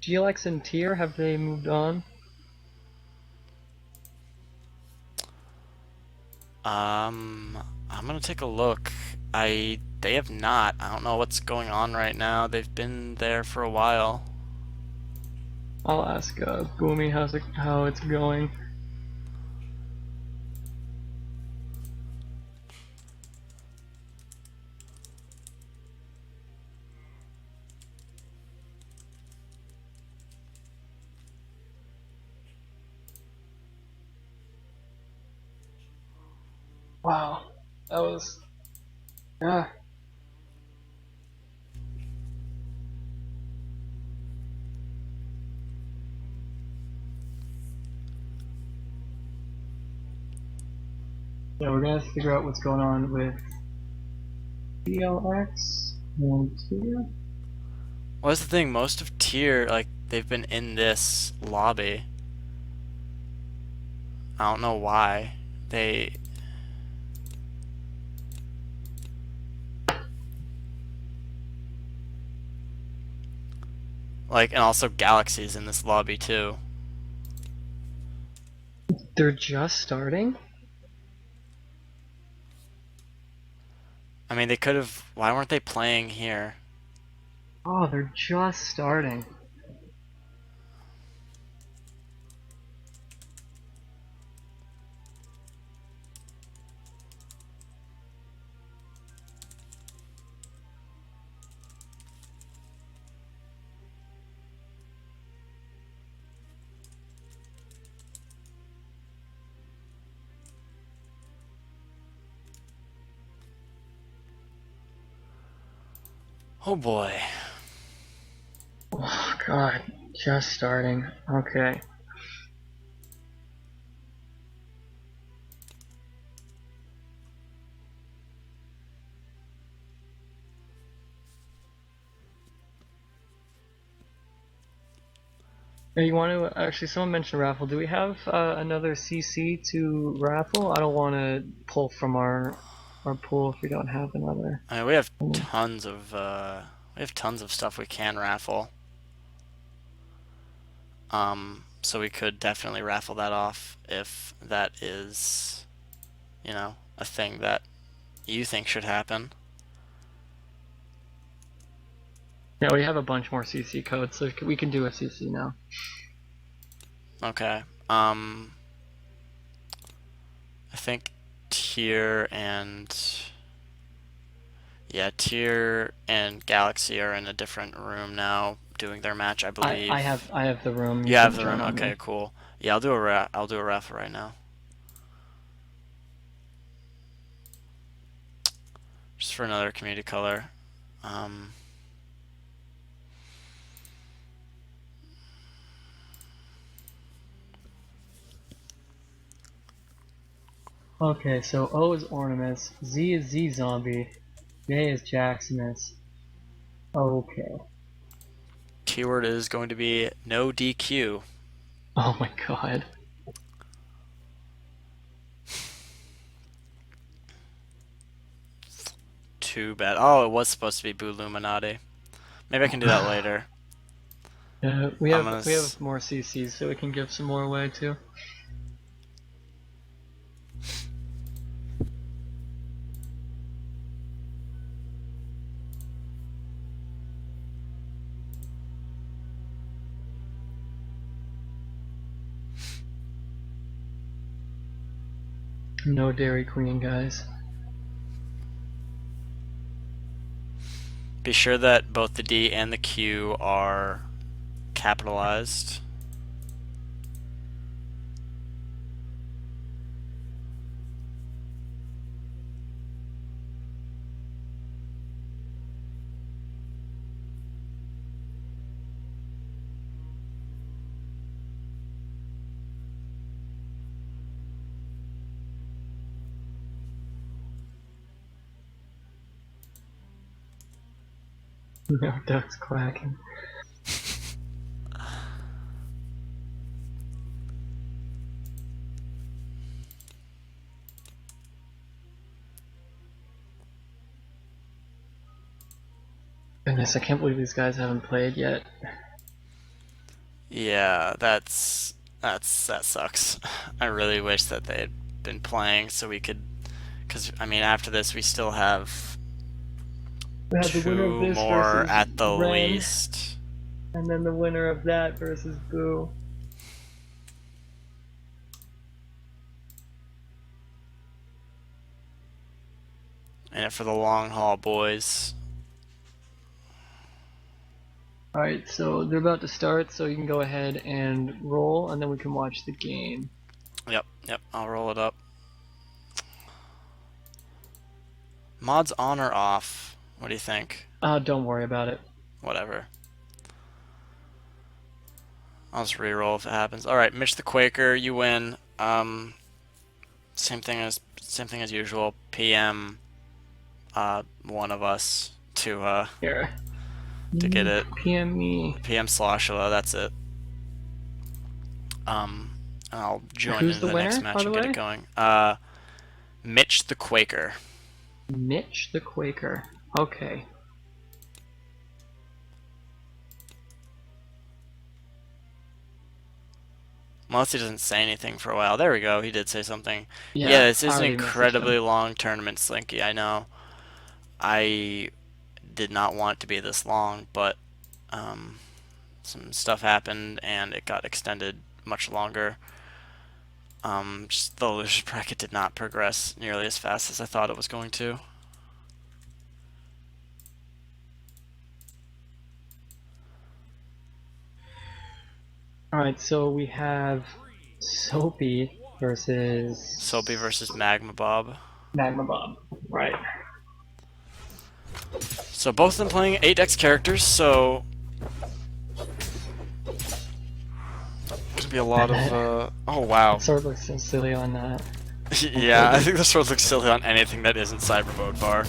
GLX and Tier, have they moved on? I'm gonna take a look. They have not. I don't know what's going on right now. They've been there for a while. I'll ask Boomy how it's going. Wow, that was yeah. Yeah, we're gonna have to figure out what's going on with GLX and Tier. What's the thing? Most of Tier, like, they've been in this lobby. I don't know why. They like, and also Galaxy's in this lobby too. They're just starting. I mean, they could have. Why weren't they playing here? Oh, they're just starting. Oh boy. Oh God, just starting. Okay. Hey, you want to actually? Someone mentioned raffle. Do we have another CC to raffle? I don't want to pull from our pool if we don't have another. I mean, we have tons of stuff we can raffle. So we could definitely raffle that off if that is, a thing that you think should happen. Yeah, we have a bunch more CC codes, so we can do a CC now. Okay. I think Tier and yeah, Tier and Galaxy are in a different room now doing their match, I I believe. have the room. You You have can the join room. on Okay, me. cool. Yeah, I'll do a raffle right now. Just for another community color. Um, Okay, so O is Ornament, Z is Z Zombie, J is Jaximus. Okay. Keyword is going to be no DQ. Oh my God. Too bad. Oh, it was supposed to be Boo Illuminati. Maybe I can do that later. We I'm have gonna. we have more CCs, so we can give some more away too. No Dairy Queen, guys. Be sure that both the D and the Q are capitalized. No ducks quacking. Goodness, I can't believe these guys haven't played yet. Yeah, that sucks. I really wish that they had been playing so we could, because I mean, after this we still have We have the winner of two this more versus at the Ren, least. and then the winner of that versus Boo. In it for the long haul, boys. Alright, so they're about to start, so you can go ahead and roll, and then we can watch the game. Yep, yep. I'll roll it up. Mods on or off? What do you think? Don't worry about it. Whatever. I'll just re-roll if it happens. All right, Mitch the Quaker, you win. Same thing as usual. PM, one of us Here. to get it. PM me. PM Sloshula, that's it. And I'll join Who's into the the next winner, match by and the get way? it going. Mitch the Quaker. Mitch the Quaker. Okay. Unless he doesn't say anything for a while. There we go. He did say something. Yeah, Yeah, this I is an already messaged incredibly him. long tournament, Slinky. I know. I did not want it to be this long, but some stuff happened and it got extended much longer. Just the losers bracket did not progress nearly as fast as I thought it was going to. Alright, so we have Soapy versus Soapy versus Magma Bob. Magma Bob. Right. So both of them playing 8x characters, so gonna be a lot of oh wow. Sword looks so silly on that. Yeah, I think the sword looks silly on anything that isn't Cyber Mode Bar.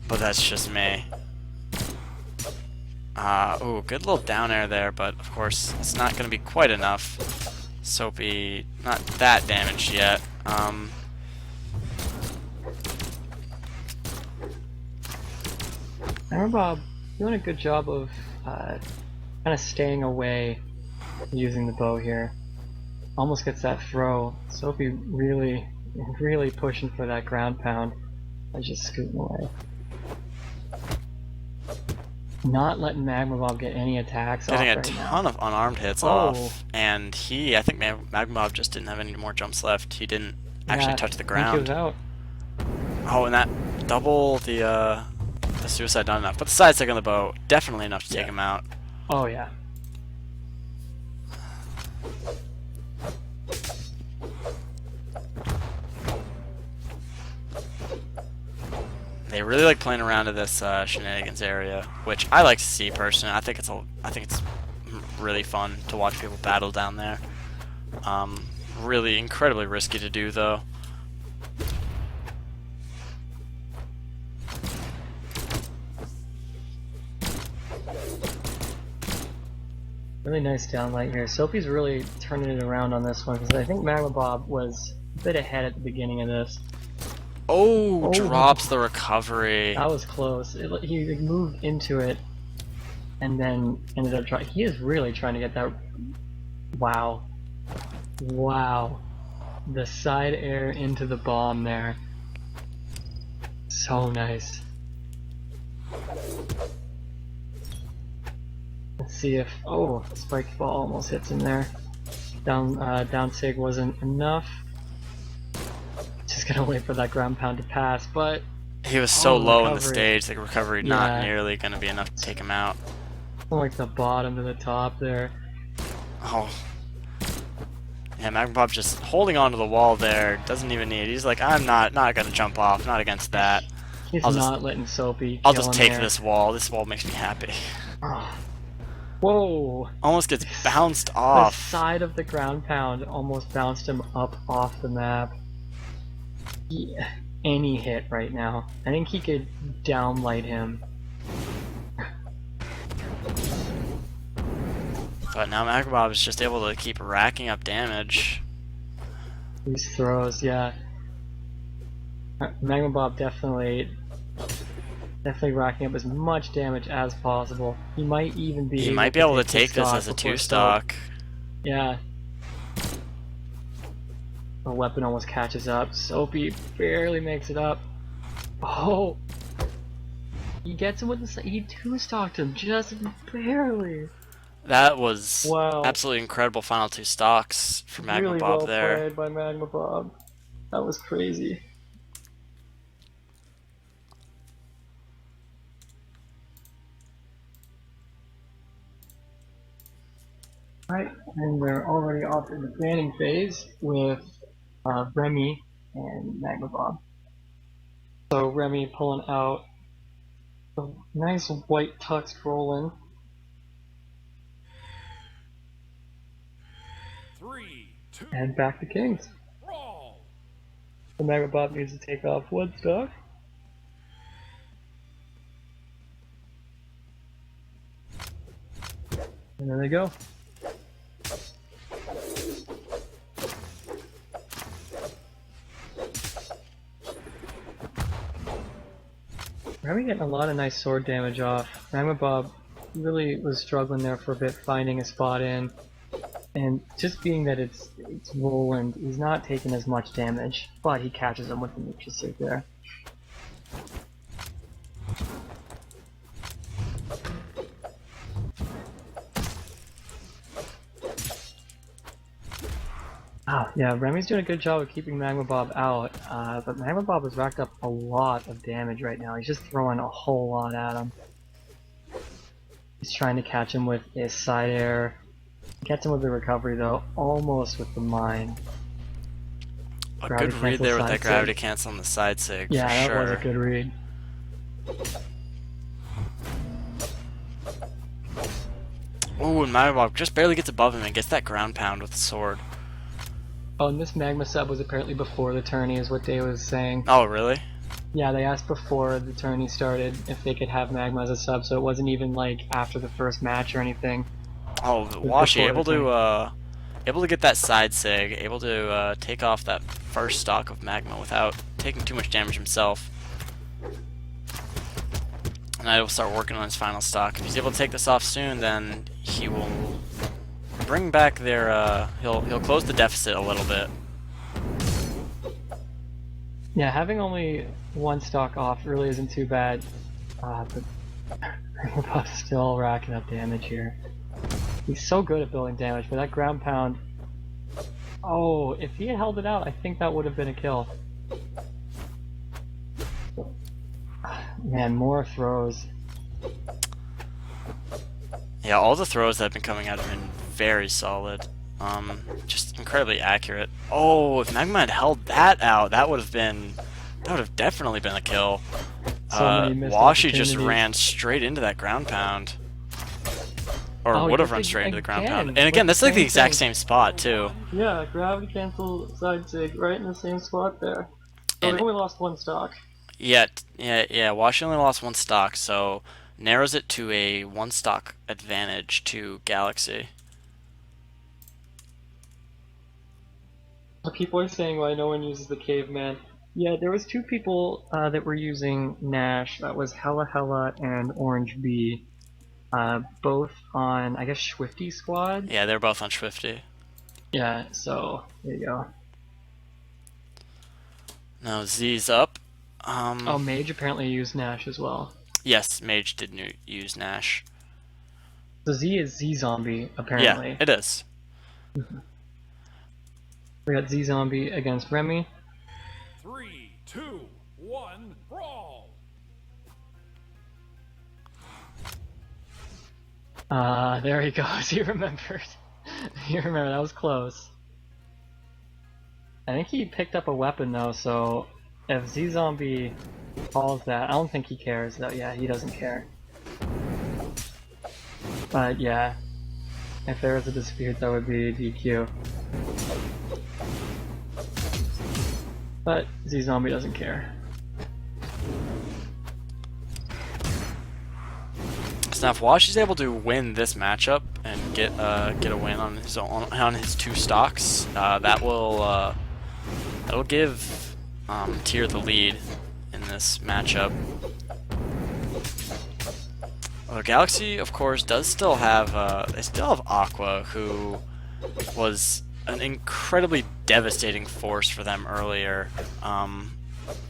But that's just me. Ooh, good little down air there, but of course it's not gonna be quite enough. Soapy, not that damaged yet. Magma Bob doing a good job of kind of staying away using the bow here. Almost gets that throw. Soapy really, really pushing for that ground pound. I just scooting away. Not letting Magma Bob get any attacks Getting off a right now. ton of unarmed hits Oh. off, and I think Magma Bob just didn't have any more jumps left. He didn't actually Yeah, touch the I think ground. he was out. Oh, and that double, the suicide not enough, but the side stick on the bow, definitely enough to take him out. Oh yeah. They really like playing around to this shenanigans area, which I like to see personally. I think it's really fun to watch people battle down there. Really incredibly risky to do though. Really nice downlight here. Soapy's really turning it around on this one because I think Magma Bob was a bit ahead at the beginning of this. Oh, Oh. drops the recovery. That was close. He moved into it and then ended up trying. He is really trying to get that. Wow. Wow. The side air into the bomb there. So nice. Let's see if. Oh, spike ball almost hits him there. Down sig wasn't enough. Just gonna wait for that ground pound to pass, but He was so Oh, low in the recovery. stage, the recovery not Yeah. nearly going to be enough to take him out. from like the bottom to the top there. Oh. Yeah, Magma Bob just holding onto the wall there, doesn't even need. He's like, I'm not going to jump off, not against that. He's I'll just- not letting Soapy. I'll kill just him take there. this wall. This wall makes me happy. Oh. Whoa! Almost gets bounced The off. side of the ground pound almost bounced him up off the map. Yeah, any hit right now. I think he could downlight him. But now Magma Bob is just able to keep racking up damage. These throws, yeah. Magma Bob definitely Definitely racking up as much damage as possible. He might even be. He able might be able to the take this stock as a before 2-stock. Yeah. The weapon almost catches up. Soapy barely makes it up. Oh! He gets him with the. He 2-stocked him just barely. That was Wow. absolutely incredible final 2 stocks for Magma Really Bob well there. played by Magma Bob. That was crazy. Right, and we're already off in the planning phase with Remy and Magma Bob. So Remy pulling out a nice white tux rolling. 3, 2, And back to Kings. roll! The Magma Bob needs to take off one stock. And there they go. Remy getting a lot of nice sword damage off. Magma Bob really was struggling there for a bit, finding a spot in. And just being that it's Roland, he's not taking as much damage, but he catches him with the Nature Sig there. Oh, yeah, Remy's doing a good job of keeping Magma Bob out, but Magma Bob has racked up a lot of damage right now. He's just throwing a whole lot at him. He's trying to catch him with his side air. Gets him with the recovery though, almost with the mine. A Gravity good read cancel there with side that gravity sig. cancel on the side sig, Yeah, for that sure. was a good read. Ooh, and Magma Bob just barely gets above him and gets that ground pound with the sword. Oh, and this Magma sub was apparently before the tourney is what Dave was saying. Oh, really? Yeah, they asked before the tourney started if they could have Magma as a sub, so it wasn't even like after the first match or anything. Oh, Washi able to get that side sig, able to take off that first stock of Magma without taking too much damage himself. And I will start working on his final stock. If he's able to take this off soon, then he will bring back their. He'll close the deficit a little bit. Yeah, having only one stock off really isn't too bad, but Bob's still racking up damage here. He's so good at building damage, but that ground pound... Oh, if he had held it out, I think that would have been a kill. Man, more throws. Yeah, all the throws that have been coming out have been very solid. Just incredibly accurate. Oh, if Magma had held that out, that would have definitely been a kill. So many missed Washi just opportunities. ran straight into that ground pound. Or Oh, would have he run did straight into the ground pound. again And again, with that's the like the same exact thing. same spot too. Yeah, gravity cancel side sig right in the same spot there. So And- they only lost one stock. Yeah, Washi only lost one stock, so narrows it to a 1 stock advantage to Galaxy. People are saying why no one uses the caveman. Yeah, there was two people that were using Nash. That was Hella Hella and Orange Bee. Both on, I guess, Swifty Squad. Yeah, they're both on Swifty. Yeah, so there you go. Now Z's up. Oh, Mage apparently used Nash as well. Yes, Mage did use Nash. So Z is Z Zombie apparently. Yeah, it is. We got Z Zombie against Remy. 3, 2, 1, roll! There he goes. He remembered. He remembered. That was close. I think he picked up a weapon though, so if Z Zombie calls that, I don't think he cares though. Yeah, he doesn't care. But yeah, if there was a dispute, that would be a DQ. But Z Zombie doesn't care. So now if Washi's able to win this matchup and get a win on his 2 stocks, that'll give Tyr the lead in this matchup. Well, Galaxy, of course, does still have they still have Aqua, who was an incredibly devastating force for them earlier.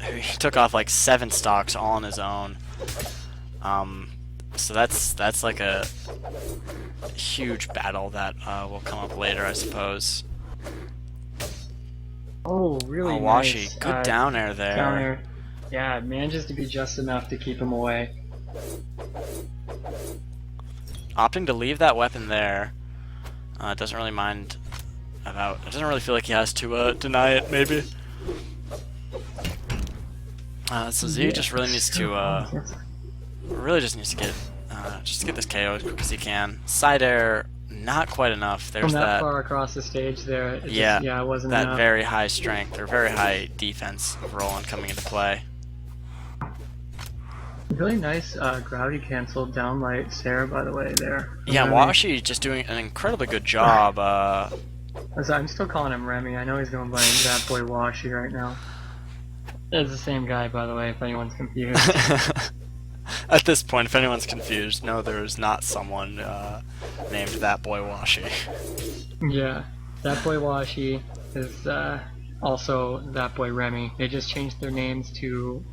He took off like 7 stocks all on his own. So that's like a huge battle that will come up later, I suppose. Oh, really Awashi, nice. good down air there. Down air. Yeah, it manages to be just enough to keep him away. Opting to leave that weapon there. Doesn't really mind about. It doesn't really feel like he has to deny it. Maybe. So Z just really needs to. Really just needs to get this KO as quick as he can. Side air, not quite enough. There's From that that. far across the stage there, it Yeah, just, it wasn't that enough. very high strength or very high defense of Roland coming into play. Really nice gravity cancel downlight Sarah, by the way, there. Yeah, Remy. Washi just doing an incredibly good job. I'm still calling him Remy. I know he's going by that boy Washi right now. It's the same guy, by the way, if anyone's confused. At this point, if anyone's confused, no, there is not someone named That Boy Washi. Yeah, that boy Washi is also that boy Remy. They just changed their names to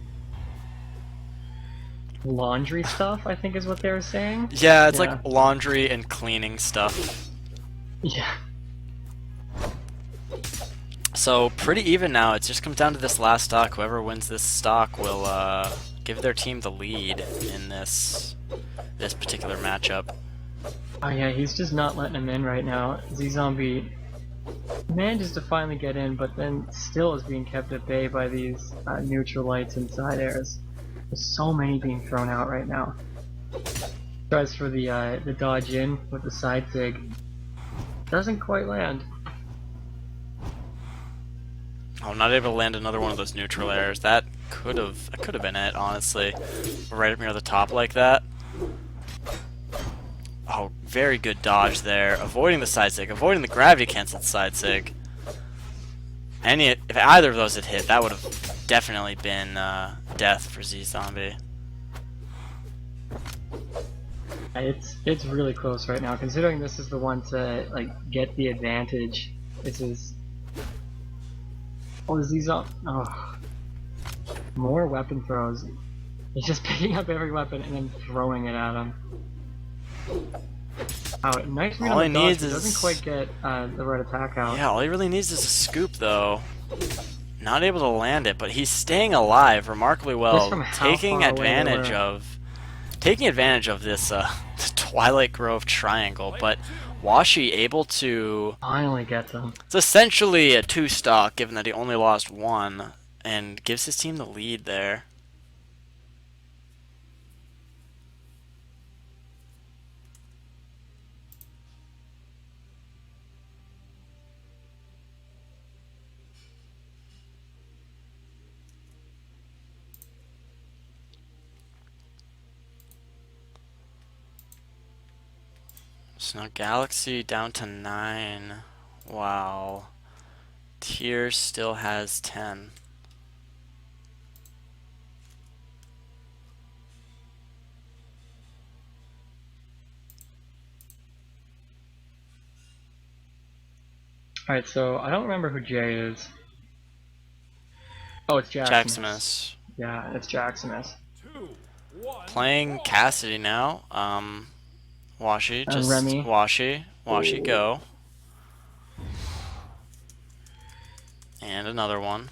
laundry stuff, I think is what they were saying. Yeah, it's Yeah. like laundry and cleaning stuff. Yeah. So pretty even now. It just comes down to this last stock. Whoever wins this stock will give their team the lead in this particular matchup. Oh yeah, he's just not letting him in right now. Z-Zombie manages to finally get in, but then still is being kept at bay by these neutral lights and side airs. There's so many being thrown out right now. Tries for the dodge in with the side sig. Doesn't quite land. Oh, not able to land another one of those neutral airs. That could have been it, honestly. Right up near the top like that. Oh, very good dodge there. Avoiding the side sig, avoiding the gravity canceled side sig. If either of those had hit, that would have definitely been death for Z-Zombie. It's really close right now, considering this is the one to like get the advantage. This is more weapon throws. He's just picking up every weapon and then throwing it at him. Oh, nice read All on he the dodge, needs but is- doesn't quite get the right attack out. Yeah, all he really needs is a scoop, though. Not able to land it, but he's staying alive remarkably Just well, from how taking far away they advantage of this Twilight Grove triangle. But Washi able to. Finally gets him. It's essentially a 2-stock, given that he only lost 1, and gives his team the lead there. So now Galaxy down to 9, while Tier still has 10. Alright, so I don't remember who Jay is. Oh, it's Jaximus. Jaximus. Yeah, it's Jaximus. 2, 1. Playing Cassidy now. Washi, just Remy. Washi, go. And another one.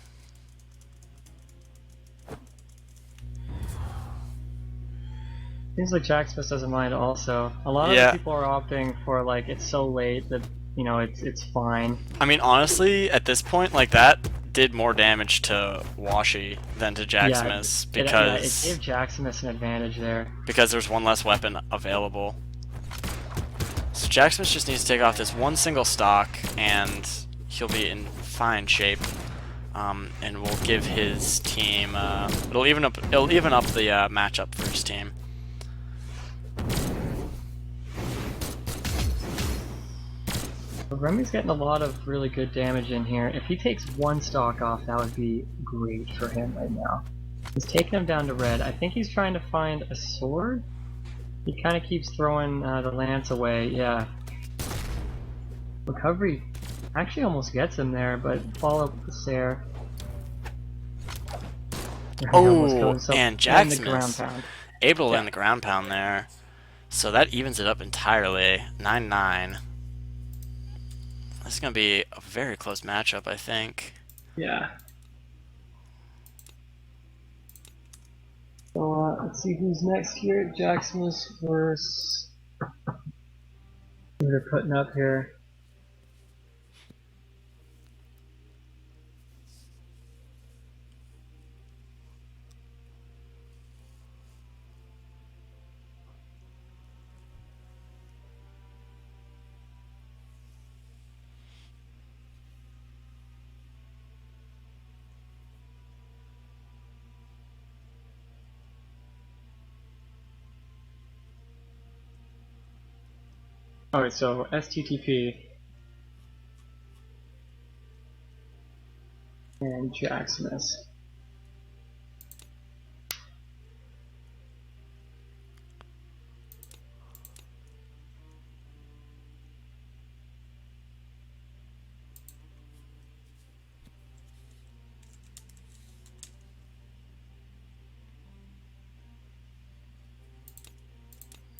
Seems like Jaximus doesn't mind also. A lot Yeah. of people are opting for like, it's so late that, you know, it's fine. I mean, honestly, at this point, like that did more damage to Washi than to Jaximus It because gave Jaximus an advantage there. there's one less weapon available. So Jaximus just needs to take off this one single stock, and he'll be in fine shape. And will give his team. It'll even up the matchup for his team. But Remy's getting a lot of really good damage in here. If he takes one stock off, that would be great for him right now. He's taking him down to red. I think he's trying to find a sword. He kind of keeps throwing the lance away, yeah. Recovery actually almost gets him there, but follow up with the Sair. He almost killed Oh, himself. and And Jax the ground missed. pound. Able to Yeah. land the ground pound there. So that evens it up entirely. 9-9. This is going to be a very close matchup, I think. Yeah. So let's see who's next here. Jaximus versus who they're putting up here. Alright, so STTP and Jaximus.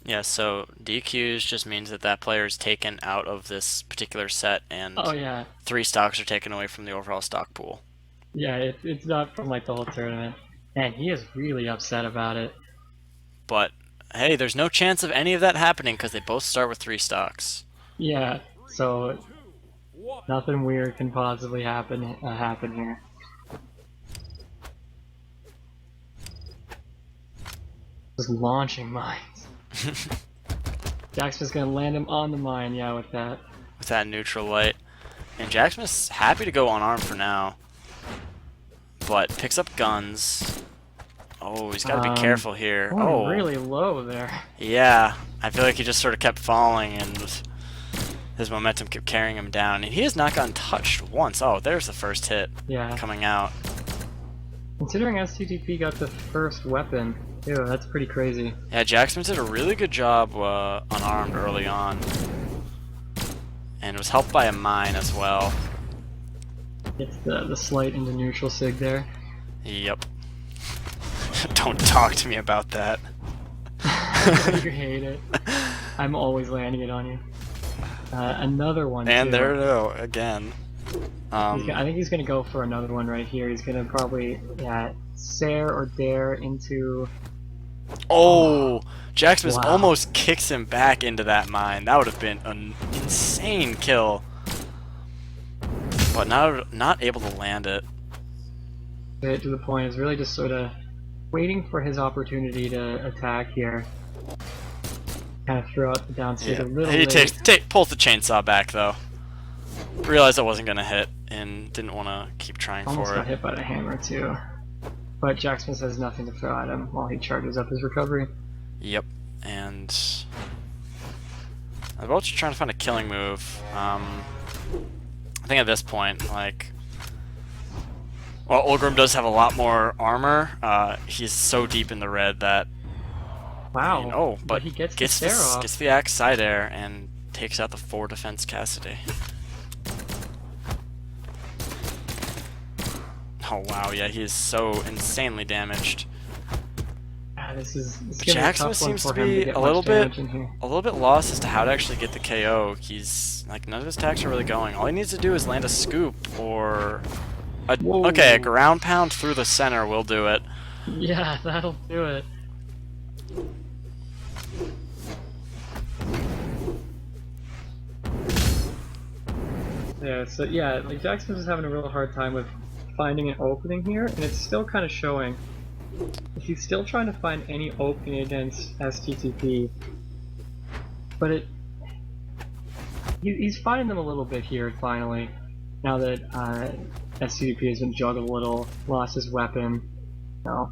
Yeah, so DQs just means that that player is taken out of this particular set, and Oh yeah, 3 stocks are taken away from the overall stock pool. yeah, it's not from like the whole tournament. And he is really upset about it. But hey, there's no chance of any of that happening because they both start with 3 stocks. Yeah, so 2, 1. nothing weird can possibly happen here. Just launching mines. Jaximus gonna land him on the mine, yeah, with that. With that neutral light. And Jaximus happy to go unarmed for now. But picks up guns. Oh, he's got to be careful here. Oh, really low there. Yeah, I feel like he just sort of kept falling and his momentum kept carrying him down. And he has not gotten touched once. Oh, there's the first hit Yeah. coming out. Considering STTP got the first weapon, ew, that's pretty crazy. Yeah, Jackson did a really good job unarmed early on. And was helped by a mine as well. Gets the slight into neutral sig there. Yep. Don't talk to me about that. You hate it. I'm always landing it on you. Another one. And too. there it go again. I think he's gonna go for another one right here. He's gonna probably Sair or Dare into. Oh, Jaximus Wow. almost kicks him back into that mine. That would have been an insane kill. But not able to land it. Get to the point is really just sort of waiting for his opportunity to attack here. Kind of throw out the down sig a little He bit. pulls the chainsaw back though. Realized I wasn't gonna hit and didn't want to keep trying Almost for got it. hit by the hammer too. But Jaximus has nothing to throw at him while he charges up his recovery. Yep, and I'm both just trying to find a killing move. I think at this point, like, well, Ulgrim does have a lot more armor. He's so deep in the red that Wow. oh, but he gets gets the Sair off. gets the axe side air and takes out the 4 defense Cassidy. Oh wow, yeah, he is so insanely damaged. This is But gonna be a Jaximus tough one seems for to him be get a much little bit damage in here. lost as to how to actually get the KO. He's like, none of his attacks are really going. All he needs to do is land a scoop or okay, a ground pound through the center will do it. Yeah, that'll do it. Yeah, so yeah, like Jaximus is having a real hard time with finding an opening here, and it's still kind of showing. He's still trying to find any opening against STTP, but he's finding them a little bit here finally. Now that STTP has been juggled a little, lost his weapon, a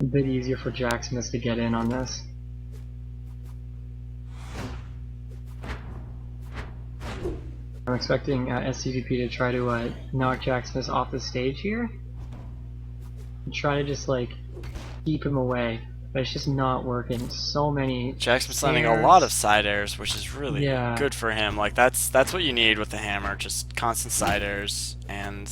bit easier for Jaximus to get in on this. I'm expecting SCDP to try to knock Jaximus off the stage here and try to just like keep him away. but it's just not working. So many Jackson's landing a stairs. lot of side airs, which is really Yeah. good for him. Like that's what you need with the hammer, just constant side airs. And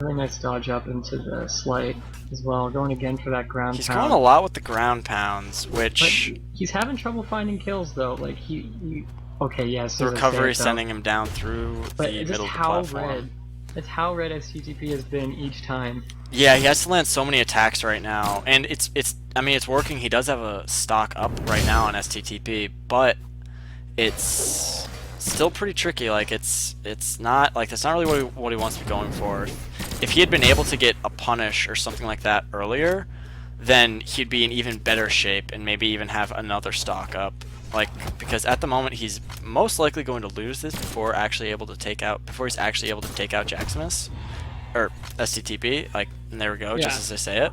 Really nice dodge up into the slight as well, going again for that ground he's pound. going a lot with the ground pounds, But which he's having trouble finding kills though. Like he okay, yes. the recovery is sending him down through But the it's middle just of the how platform. red. It's how red STTP has been each time. Yeah, he has to land so many attacks right now, and it's I mean it's working. He does have a stock up right now on STTP, but it's still pretty tricky. Like it's not like that's not really what he wants to be going for. If he had been able to get a punish or something like that earlier, then he'd be in even better shape and maybe even have another stock up. Like because at the moment he's most likely going to lose this before he's actually able to take out Jaximus or STTP. Like and there we go, Yeah. just as I say it.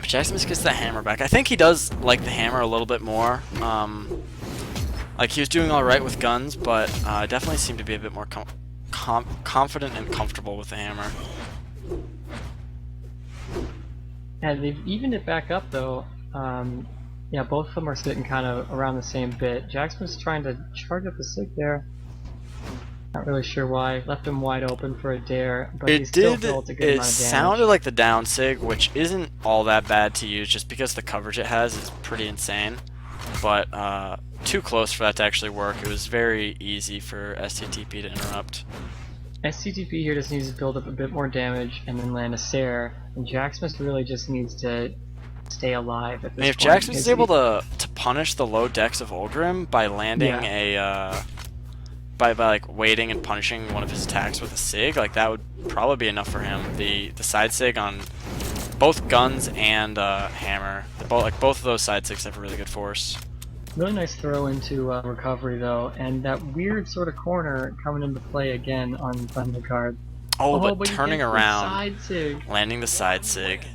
Jaximus gets the hammer back. I think he does like the hammer a little bit more. Like he was doing all right with guns, but definitely seemed to be a bit more confident and comfortable with the hammer. And they've evened it back up though. Yeah, both of them are sitting kind of around the same bit. Jackson's trying to charge up the sig there. Not really sure why. Left him wide open for a dare, but he It still did. built a good It amount of damage. sounded like the down sig, which isn't all that bad to use, just because the coverage it has is pretty insane. But too close for that to actually work. It was very easy for STTP to interrupt. SCTP here just needs to build up a bit more damage and then land a Sair, and Jacksmith really just needs to stay alive at this I mean, if point. Jackson is because able to punish the low decks of Ulgrim by landing Yeah. by like waiting and punishing one of his attacks with a sig, like that would probably be enough for him. The side sig on both guns and hammer, both of those side sigs have really good force. Really nice throw into recovery though, and that weird sort of corner coming into play again on Thundercard. Oh, but he turning gets the around, side sig. landing the side sig,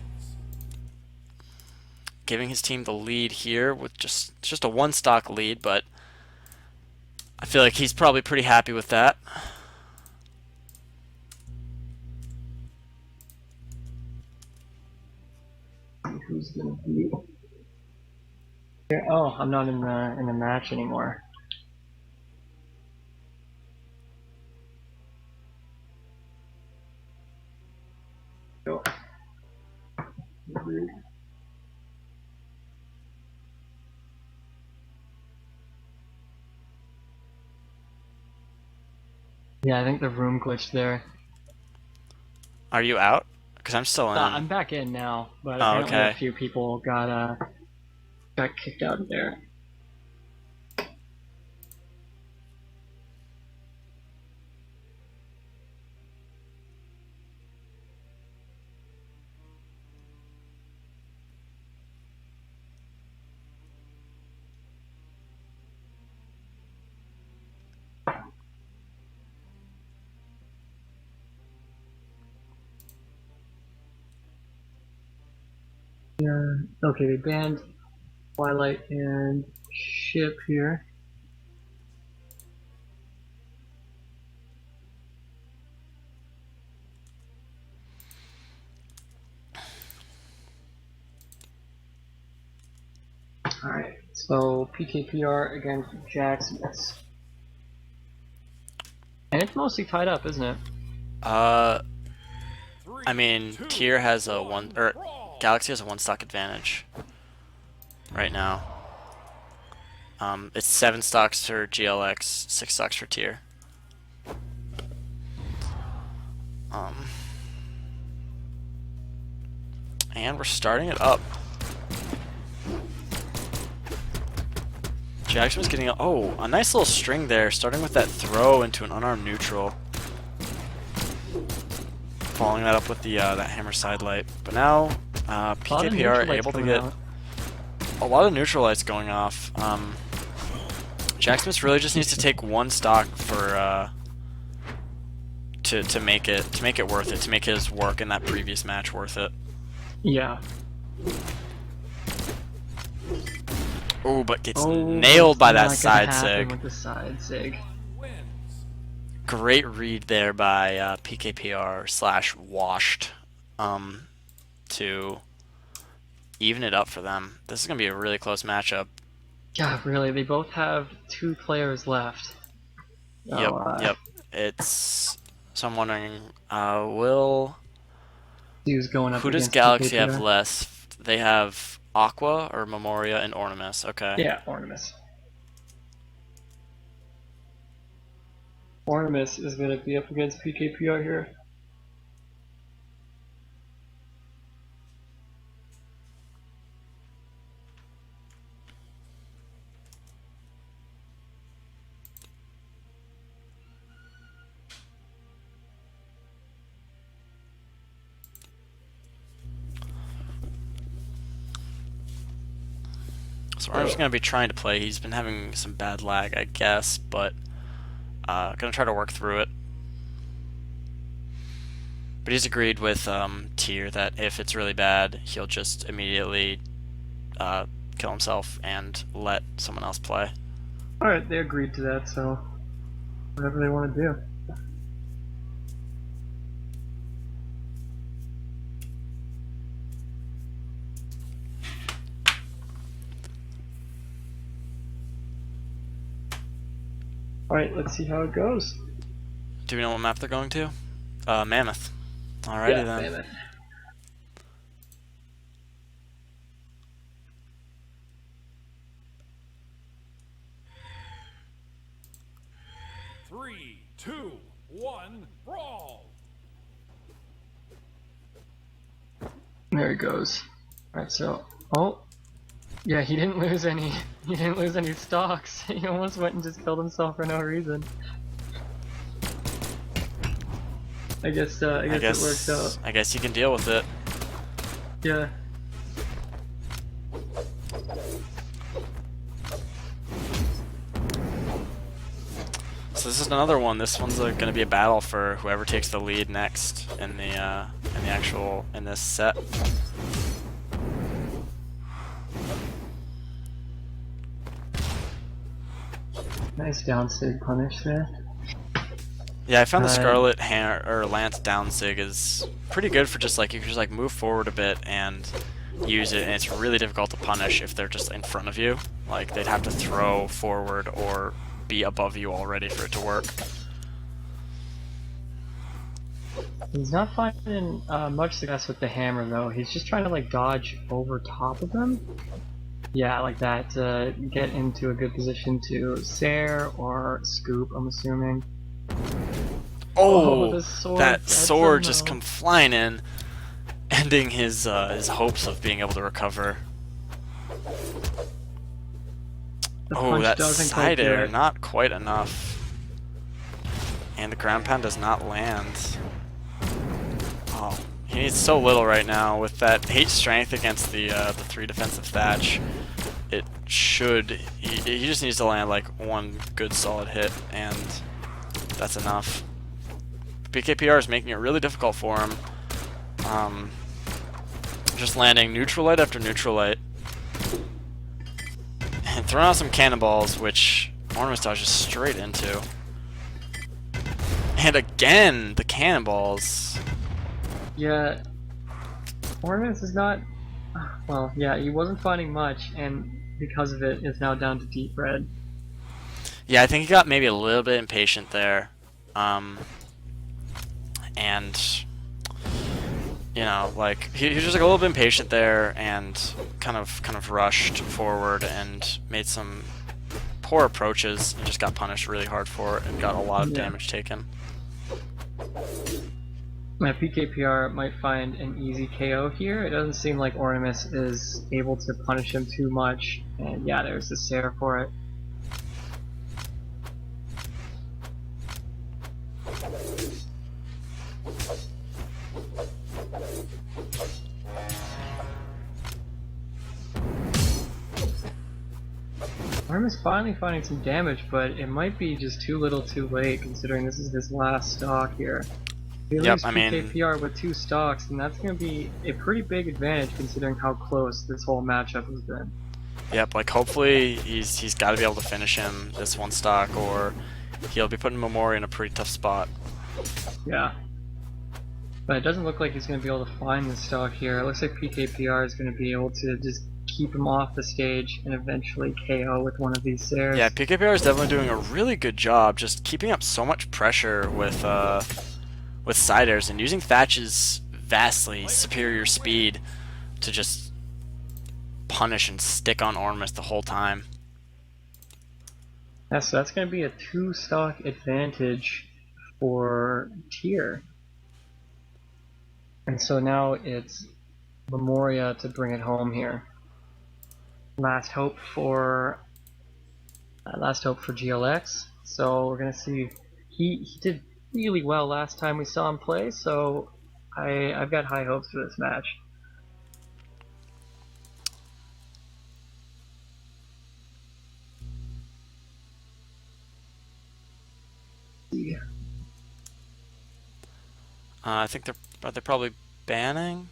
giving his team the lead here with just a one stock lead, but I feel like he's probably pretty happy with that. Who's gonna be? Here, oh, I'm not in the match anymore. Go. Yeah, I think the room glitched there. Are you out? Because I'm still in. I'm back in now, but Oh, apparently okay. a few people got kicked out of there. Yeah. Okay, they banned Twilight and Ship here. Alright, so PKPR against Jacksmith. And it's mostly tied up, isn't it? I mean, Tier has a Galaxy has a one stock advantage right now. It's 7 stocks for GLX, 6 stocks for Tier. And we're starting it up. Jackson was getting a nice little string there, starting with that throw into an unarmed neutral. Following that up with the that hammer sidelight. But now PKPR able to get a lot of neutral lights going off. Jacksmith really just needs to take one stock for to make it worth it, to make his work in that previous match worth it. Yeah. Oh, but gets nailed by that side sig. With the side sig. great read there by PKPR slash Washed to even it up for them. This is going to be a really close matchup. God, really, they both have 2 players left. Yep, yep. So I'm wondering, who does Galaxy have left? They have Aqua or Memoria and Ornimus. Okay. Yeah, Ornimus. Ornimus is going to be up against PKPR here. So Ornimus is going to be trying to play. He's been having some bad lag, I guess, but going to try to work through it. But he's agreed with Tyr that if it's really bad, he'll just immediately kill himself and let someone else play. Alright, they agreed to that, so whatever they want to do. Alright, let's see how it goes. Do we know what map they're going to? Mammoth. Alrighty then. Mammoth. Three, two, one, brawl! There he goes. Alright, so yeah, he didn't lose any stocks. He almost went and just killed himself for no reason. I guess it worked out. I guess you can deal with it. Yeah. So this is another one. This one's going to be a battle for whoever takes the lead next in this set. Nice down sig punish there. Yeah, I found the Scarlet Lance down sig is pretty good for just like you can just like move forward a bit and use it, and it's really difficult to punish if they're just in front of you. Like they'd have to throw forward or be above you already for it to work. He's not finding much success with the hammer though. He's just trying to like dodge over top of them. Yeah, like that to get into a good position to Sair or Scoop, I'm assuming. Oh, the sword, that sword just come flying in, ending his hopes of being able to recover. Oh, that side air, not quite enough. And the ground pound does not land. Oh, he needs so little right now. With that 8 strength against the 3 defensive thatch, it should... He just needs to land like one good solid hit, and that's enough. PKPR is making it really difficult for him. Just landing neutral light after neutral light. And throwing out some cannonballs, which Ornimus dodges straight into. And again, the cannonballs. Yeah, Ornimus is not... Well, yeah, he wasn't finding much, and because of it, is now down to deep red. Yeah, I think he got maybe a little bit impatient there. And... you know, like he was just like a little bit impatient there, and kind of rushed forward and made some poor approaches, and just got punished really hard for it and got a lot of damage taken. My PKPR might find an easy KO here. It doesn't seem like Ornimus is able to punish him too much, and yeah, there's the Sair for it. Ornimus finally finding some damage, but it might be just too little too late considering this is his last stock here. If he leaves PKPR with 2 stocks, then that's going to be a pretty big advantage considering how close this whole matchup has been. Yep, like hopefully he's got to be able to finish him this 1 stock, or he'll be putting Memoria in a pretty tough spot. Yeah. But it doesn't look like he's going to be able to find the stock here. It looks like PKPR is going to be able to just keep him off the stage and eventually KO with one of these Sares. Yeah, PKPR is definitely doing a really good job just keeping up so much pressure with side airs and using Thatch's vastly superior speed to just punish and stick on Ormus the whole time. Yeah, so that's going to be a 2-stock advantage for Tyr. And so now it's Memoria to bring it home here. Last hope for GLX. So we're gonna see. He did really well last time we saw him play. So I've got high hopes for this match. Yeah. I think they're probably banning.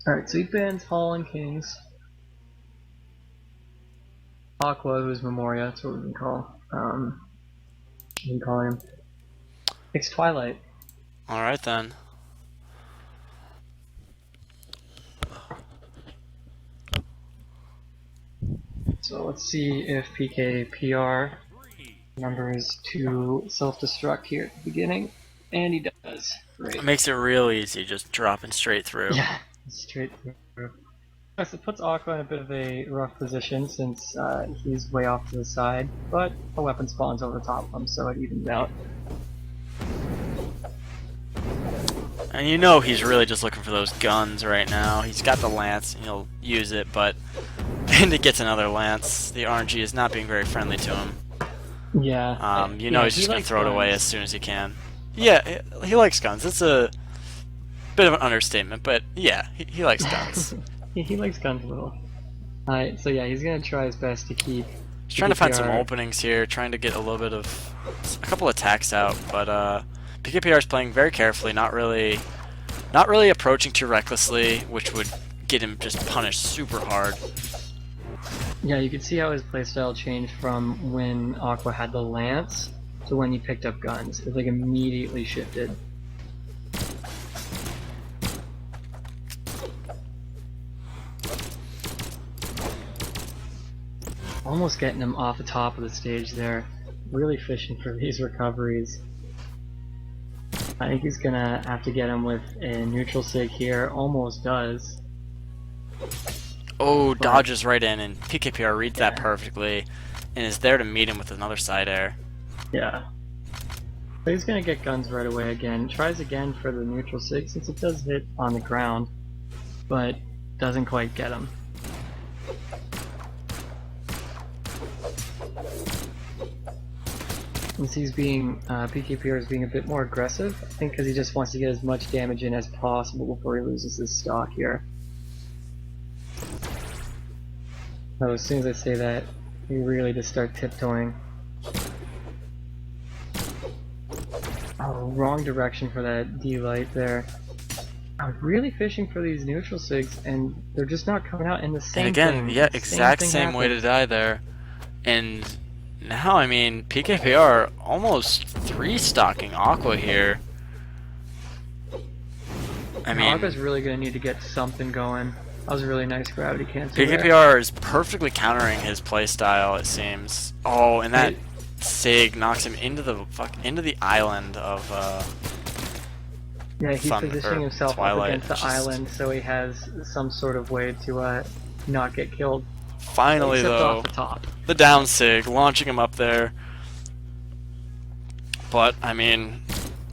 Alright, so he bans Fallen Kings. Aqua, who's Memoria, that's what we can call. Him. It's Twilight. Alright then. So let's see if PKPR remembers to self-destruct here at the beginning. And he does. Great. It makes it real easy, just dropping straight through. Yeah, straight through. So it puts Aqua in a bit of a rough position since he's way off to the side, but a weapon spawns over top of him, so it evens out. And you know he's really just looking for those guns right now. He's got the lance, and he'll use it, but and he gets another lance. The RNG is not being very friendly to him. Yeah. You know he's just going to throw it away as soon as he can. Yeah, he likes guns. It's a bit of an understatement, but yeah, he likes guns. He likes guns a little. Alright, so yeah, he's gonna try his best to keep. He's trying to find some openings here, trying to get a little bit of a couple attacks out, but PKPR is playing very carefully, not really approaching too recklessly, which would get him just punished super hard. Yeah, you can see how his playstyle changed from when Aqua had the lance to when he picked up guns. It like immediately shifted. Almost getting him off the top of the stage there. Really fishing for these recoveries. I think he's gonna have to get him with a neutral sig here. Almost does. Oh, dodges right in, and PKPR reads that perfectly, and is there to meet him with another side air. Yeah. So he's gonna get guns right away again. Tries again for the neutral sig since it does hit on the ground, but doesn't quite get him. Since he's being, PKPR is being a bit more aggressive, I think because he just wants to get as much damage in as possible before he loses his stock here. So as soon as I say that, you really just start tiptoeing. Oh, wrong direction for that D-light there. I'm really fishing for these neutral sigs, and they're just not coming out in the same And again, thing. yeah, exact same way to die there. And now, I mean, PKPR almost 3-stocking Aqua here. I mean, Aqua's really going to need to get something going. That was a really nice gravity cancel there. PKPR is perfectly countering his playstyle, it seems. Oh, and that Sig knocks him into the island of yeah, he's positioning himself Twilight. up against the island so he has some sort of way to not get killed. Finally, Except though, off the top. the down Sig, launching him up there. But, I mean,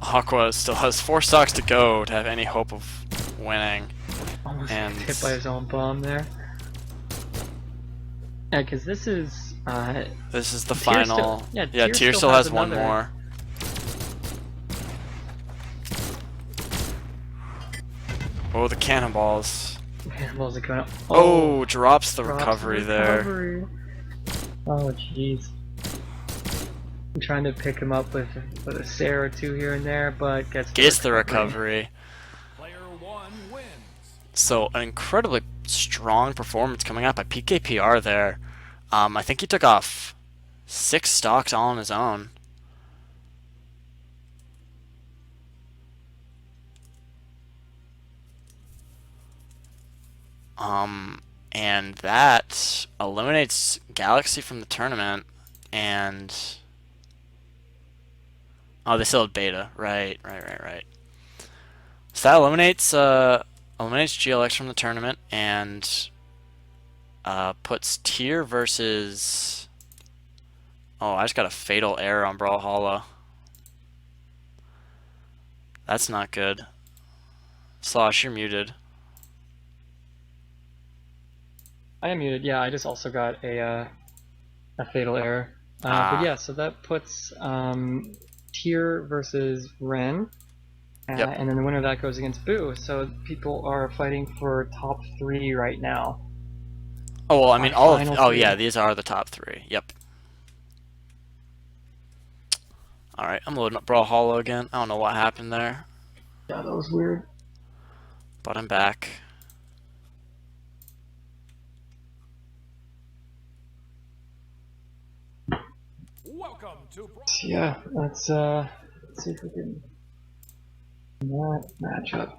Aqua still has 4 stocks to go to have any hope of winning. Almost And hit by his own bomb there. Yeah, because this is the Tyr final. still- Yeah, Tyr Tyr still has one another. more. Oh, the cannonballs. How's it going? Oh, drops the drops recovery there. recovery. Oh, jeez. I'm trying to pick him up with a Sarah or two here and there, but Gets the recovery. Player 1 wins. So an incredibly strong performance coming out by PKPR there. I think he took off 6 stocks all on his own. And that eliminates Galaxy from the tournament, and oh, they still had Beta, right. So that eliminates GLX from the tournament, and puts Tier versus. Oh, I just got a fatal error on Brawlhalla. That's not good. Slosh, you're muted. I am muted. Yeah, I just also got a fatal error. But yeah, so that puts Tier versus Ren, Yep. and then the winner of that goes against Boo. So people are fighting for top 3 right now. Oh well, I mean all of. Final Oh 3. yeah, these are the top 3. Yep. All right, I'm loading up Brawlhalla again. I don't know what happened there, Yeah, that was weird. but I'm back. Welcome to Brawl. Yeah, let's see if we can that matchup.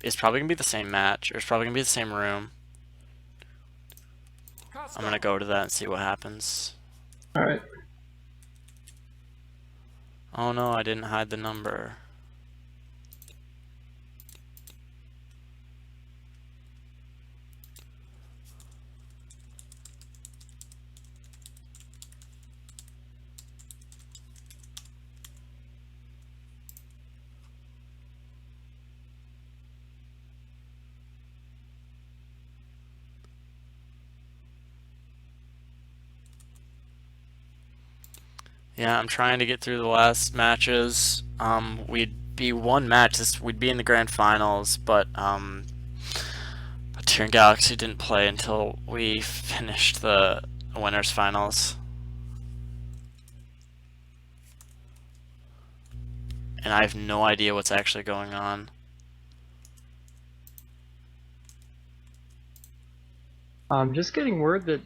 It's probably gonna be the same match, or it's probably gonna be the same room. I'm gonna go to that and see what happens. All right. Oh no, I didn't hide the number. Yeah, I'm trying to get through the last matches. We'd be one match, we'd be in the grand finals, but Tier and Galaxy didn't play until we finished the winners finals. And I have no idea what's actually going on. I'm just getting word that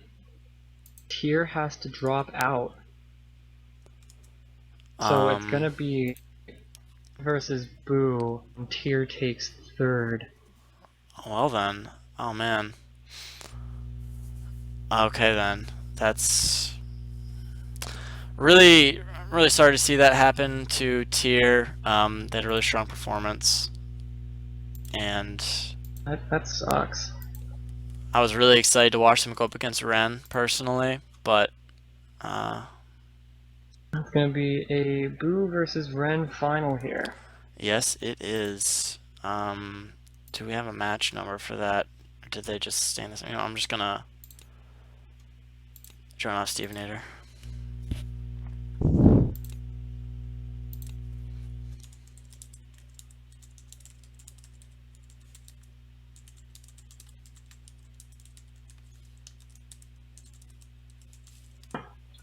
Tier has to drop out. So it's gonna be versus Boo, and Tier takes 3rd. Well then, oh man. Okay then, that's really sorry to see that happen to Tier. They had a really strong performance, and That sucks. I was really excited to watch them go up against Ren personally, but It's gonna be a Boo versus Ren final here. yes, it is. Do we have a match number for that, or did they just stay in this? You know, I'm just gonna join off Stevenator.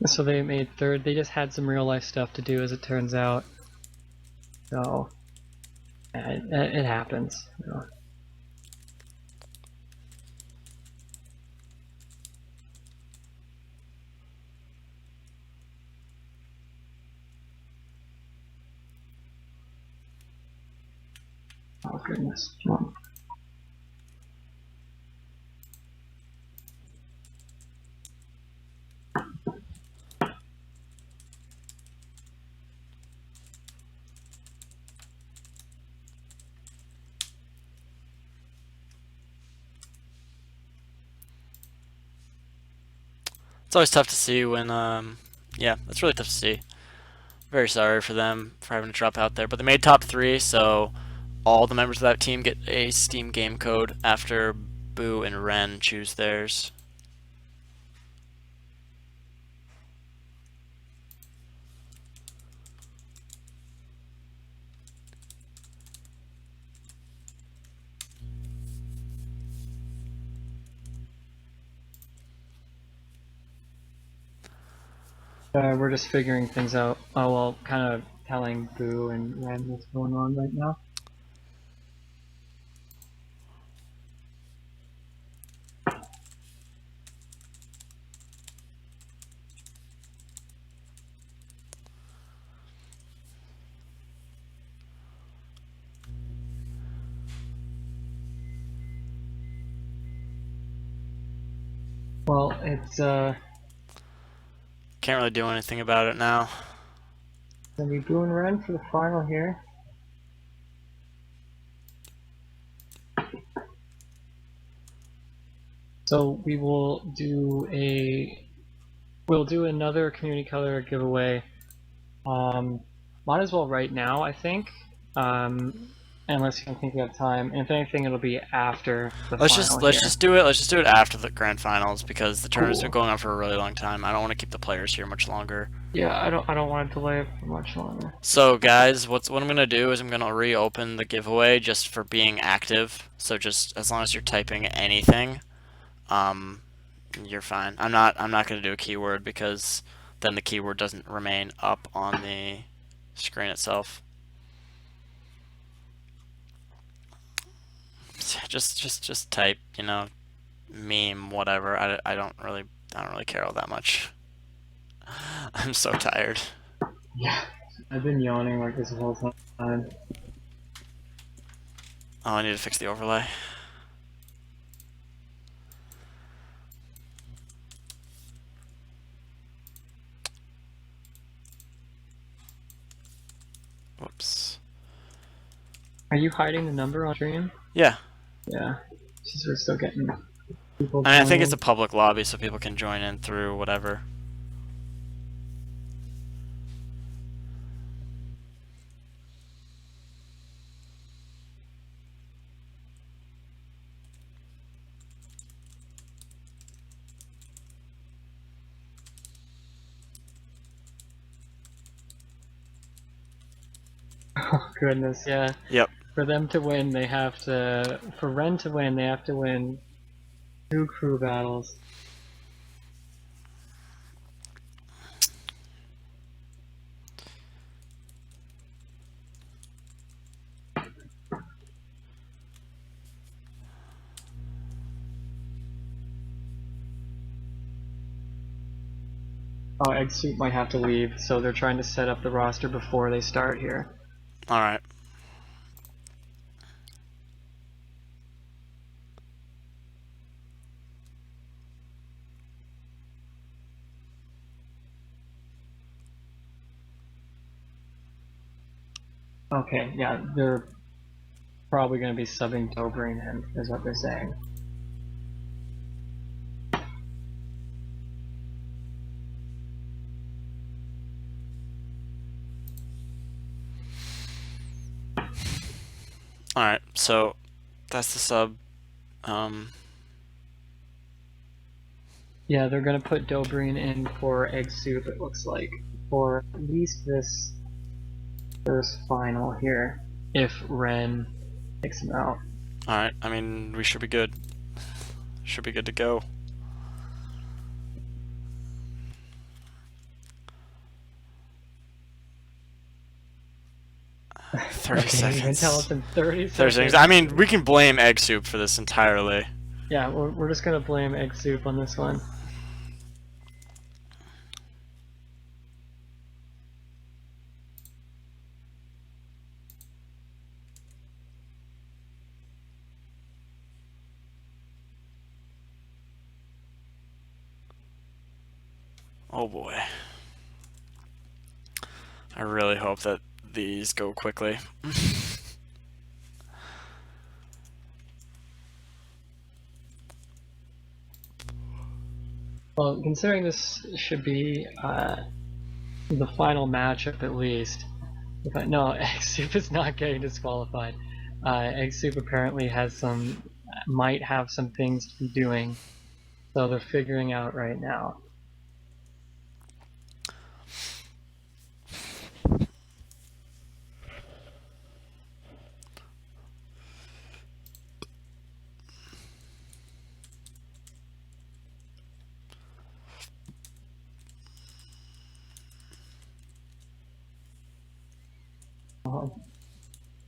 So they made 3rd. They just had some real life stuff to do, as it turns out. So it happens. You know. Oh goodness. Come on. It's always tough to see when, yeah, it's really tough to see. Very sorry for them for having to drop out there, but they made top 3, so all the members of that team get a Steam game code after Boo and Ren choose theirs. We're just figuring things out. Oh well, kind of telling Boo and Ren what's going on right now. Well, it's Can't really do anything about it now. gonna be Boo and Ren for the final here. So we'll do another community color giveaway. Might as well right now, I think. Unless you don't think we have time. And if anything, it'll be after the Let's final just do it. Let's just do it after the grand finals because the tournament's been Cool. going on for a really long time. I don't want to keep the players here much longer. Yeah, I don't want to delay it for much longer. So guys, what I'm gonna do is I'm gonna reopen the giveaway just for being active. So just as long as you're typing anything, you're fine. I'm not gonna do a keyword because then the keyword doesn't remain up on the screen itself. Just type, you know, meme, whatever. I don't really care all that much. I'm so tired. Yeah, I've been yawning like this the whole time. Oh, I need to fix the overlay. Whoops. Are you hiding the number on stream? Yeah. Yeah. Since we're still getting people. I think it's a public lobby so people can join in through whatever. Oh goodness, yeah. Yep. For them to win, they have to. For Ren to win, they have to win 2 crew battles. Oh, Egg Soup might have to leave, so they're trying to set up the roster before they start here. Alright. Okay, yeah, they're probably going to be subbing Dobrin in, is what they're saying. Alright, so that's the sub. Yeah, they're gonna put Dobrin in for Egg Soup, it looks like, for at least this first final here, if Ren takes him out. Alright, I mean, we should be good. Should be good to go. Thirty Okay, you can seconds. tell us in 30 30 seconds. seconds. I mean, we can blame Egg Soup for this entirely. Yeah, we're just gonna blame Egg Soup on this one. Oh boy. I really hope that these go quickly. Well, considering this should be the final matchup at least. No, Egg Soup is not getting disqualified. Egg Soup apparently might have some things to be doing, so they're figuring out right now.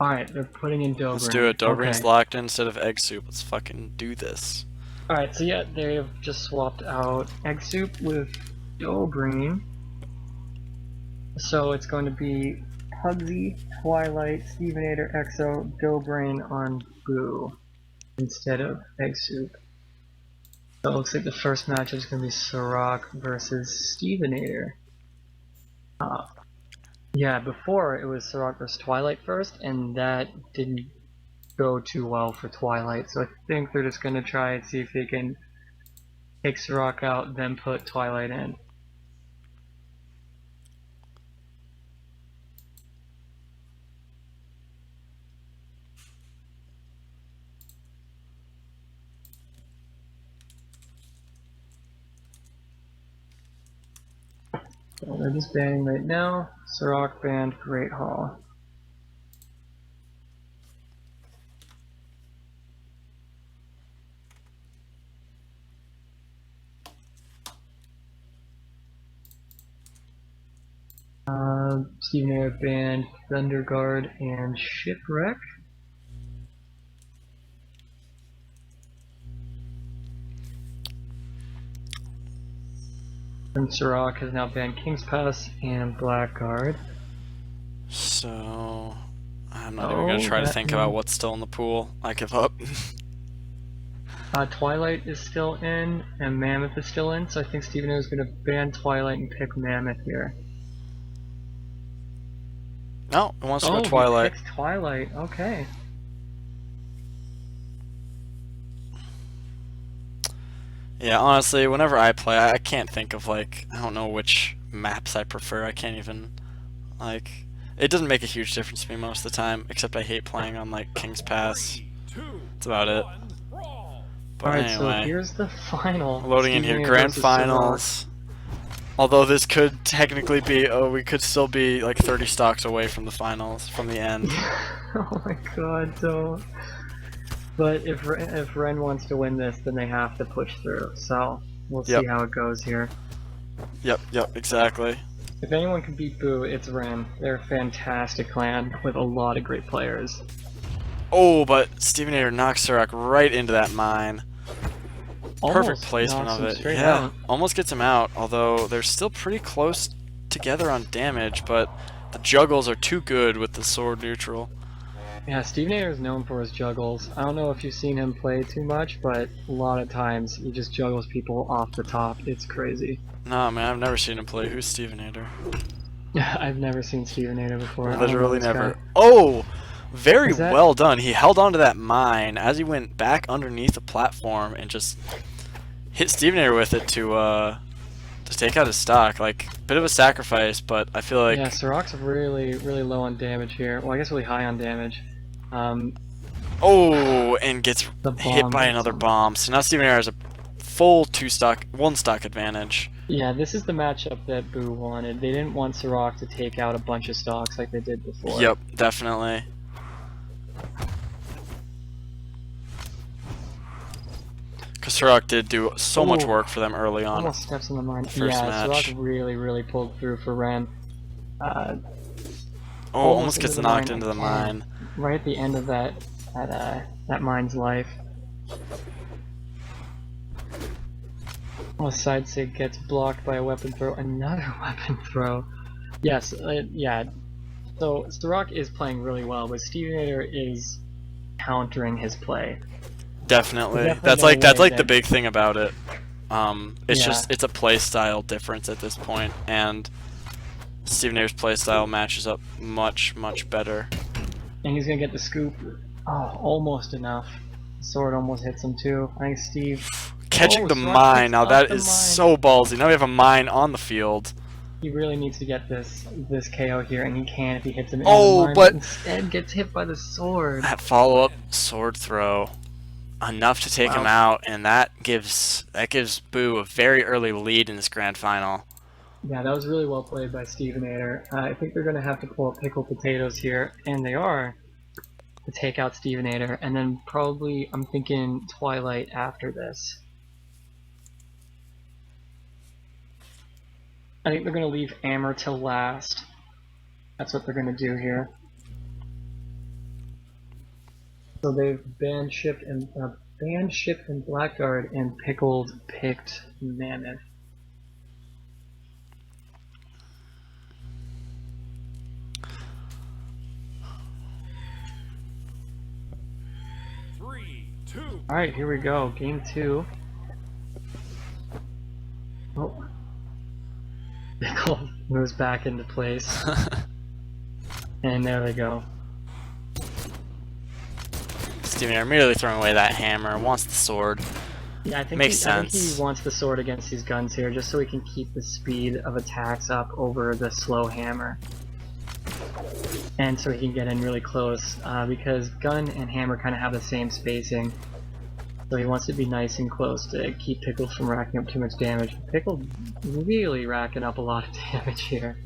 Alright, they're putting in Dobrin. Let's do it. Dobrin's Okay. locked in instead of Egg Soup. Let's fucking do this. Alright, so yeah, they've just swapped out Egg Soup with Dobrin. So it's going to be Pugsy, Twilight, Stevenator, Exo, Dobrin on Boo instead of Egg Soup. So it looks like the first match is going to be Sirach versus Stevenator. Yeah, before it was Sirach versus Twilight first, and that didn't go too well for Twilight. So I think they're just going to try and see if they can take Sirach out, then put Twilight in. So they're just banning right now. Sirach banned Great Hall. Stevenator banned Thunder Guard and Shipwreck. And Sirach has now banned King's Pass and Blackguard. So I'm not even gonna try to that think means- about what's still in the pool. I give up. Twilight is still in, and Mammoth is still in, so I think Stevenator is going to ban Twilight and pick Mammoth here. No, it wants to go He Twilight. picks Twilight, okay. Yeah, honestly, whenever I play, I can't think of, like, I don't know which maps I prefer. I can't even, like, it doesn't make a huge difference to me most of the time, except I hate playing on, like, King's Pass. 2, That's about it. 1, brawl. But Alright, so anyway, here's the final. loading in here, Stevenator Grand versus Sirach. Finals. Although this could technically be, we could still be, like, 30 stocks away from the finals, from the end. Oh my god, don't. But if Ren wants to win this, then they have to push through, so we'll Yep. see how it goes here. Yep, exactly. If anyone can beat Boo, it's Ren. They're a fantastic clan with a lot of great players. Oh, but Stevenator knocks Sirach right into that mine. Perfect Almost placement knocks of him it. straight Yeah, out. almost gets him out, although they're still pretty close together on damage, but the juggles are too good with the sword neutral. Yeah, Stevenator is known for his juggles. I don't know if you've seen him play too much, but a lot of times he just juggles people off the top. It's crazy. No, man, I've never seen him play. Who's Stevenator? I've never seen Stevenator before. I don't know Literally this never. guy. Oh! Very Is that- well done. He held onto that mine as he went back underneath the platform and just hit Stevenator with it to take out his stock. Like, bit of a sacrifice, but I feel like... Yeah, Sirach's really low on damage here. Well, I guess really high on damage. Oh, and gets The hit bomb by hits another him. bomb. So now Stevenator has a full one stock advantage. Yeah, this is the matchup that Boo wanted. They didn't want Sirach to take out a bunch of stocks like they did before. Yep, definitely. Because Sirach did do so much Ooh. work for them early on. Almost steps in the mine. First Yeah, match. Sirach really pulled through for Ren. Oh, almost almost into gets the knocked mine into the again. mine. Right at the end of that mine's life. A side sig gets blocked by a weapon throw. Another weapon throw. Yes, yeah. So Sirach is playing really well, but Stevenator is countering his play. Definitely. Definitely That's gonna like win the then. big thing about it. It's Yeah. just it's a play style difference at this point, and Stevenator's play style matches up much better. And he's gonna get the scoop. Oh, almost enough. The sword almost hits him too. I think Steve. Catching Oh, the Sirach mine, picks now up that the is mine. so ballsy. Now we have a mine on the field. He really needs to get this KO here, and he can if he hits him. Oh, in the mine, but- instead gets hit by the sword. That follow-up sword throw, enough to take him Wow. out, and that gives Boo a very early lead in this grand final. Yeah, that was really well played by Stevenator. I think they're gonna have to pull pickled potatoes here, and they are, to take out Stevenator, and then probably I'm thinking Twilight after this. I think they're gonna leave Amber till last. That's what they're gonna do here. So they've banned Ship and Blackguard, and Pickled picked Mammoth. Three, two. Alright, here we go. Game 2. Oh. Pickled moves back into place. And there they go. Steven immediately throwing away that hammer, wants the sword. Yeah, I think Makes I think sense. he wants the sword against these guns here, just so he can keep the speed of attacks up over the slow hammer. And so he can get in really close, because gun and hammer kind of have the same spacing. So he wants to be nice and close to keep Pickled from racking up too much damage. Pickled really racking up a lot of damage here.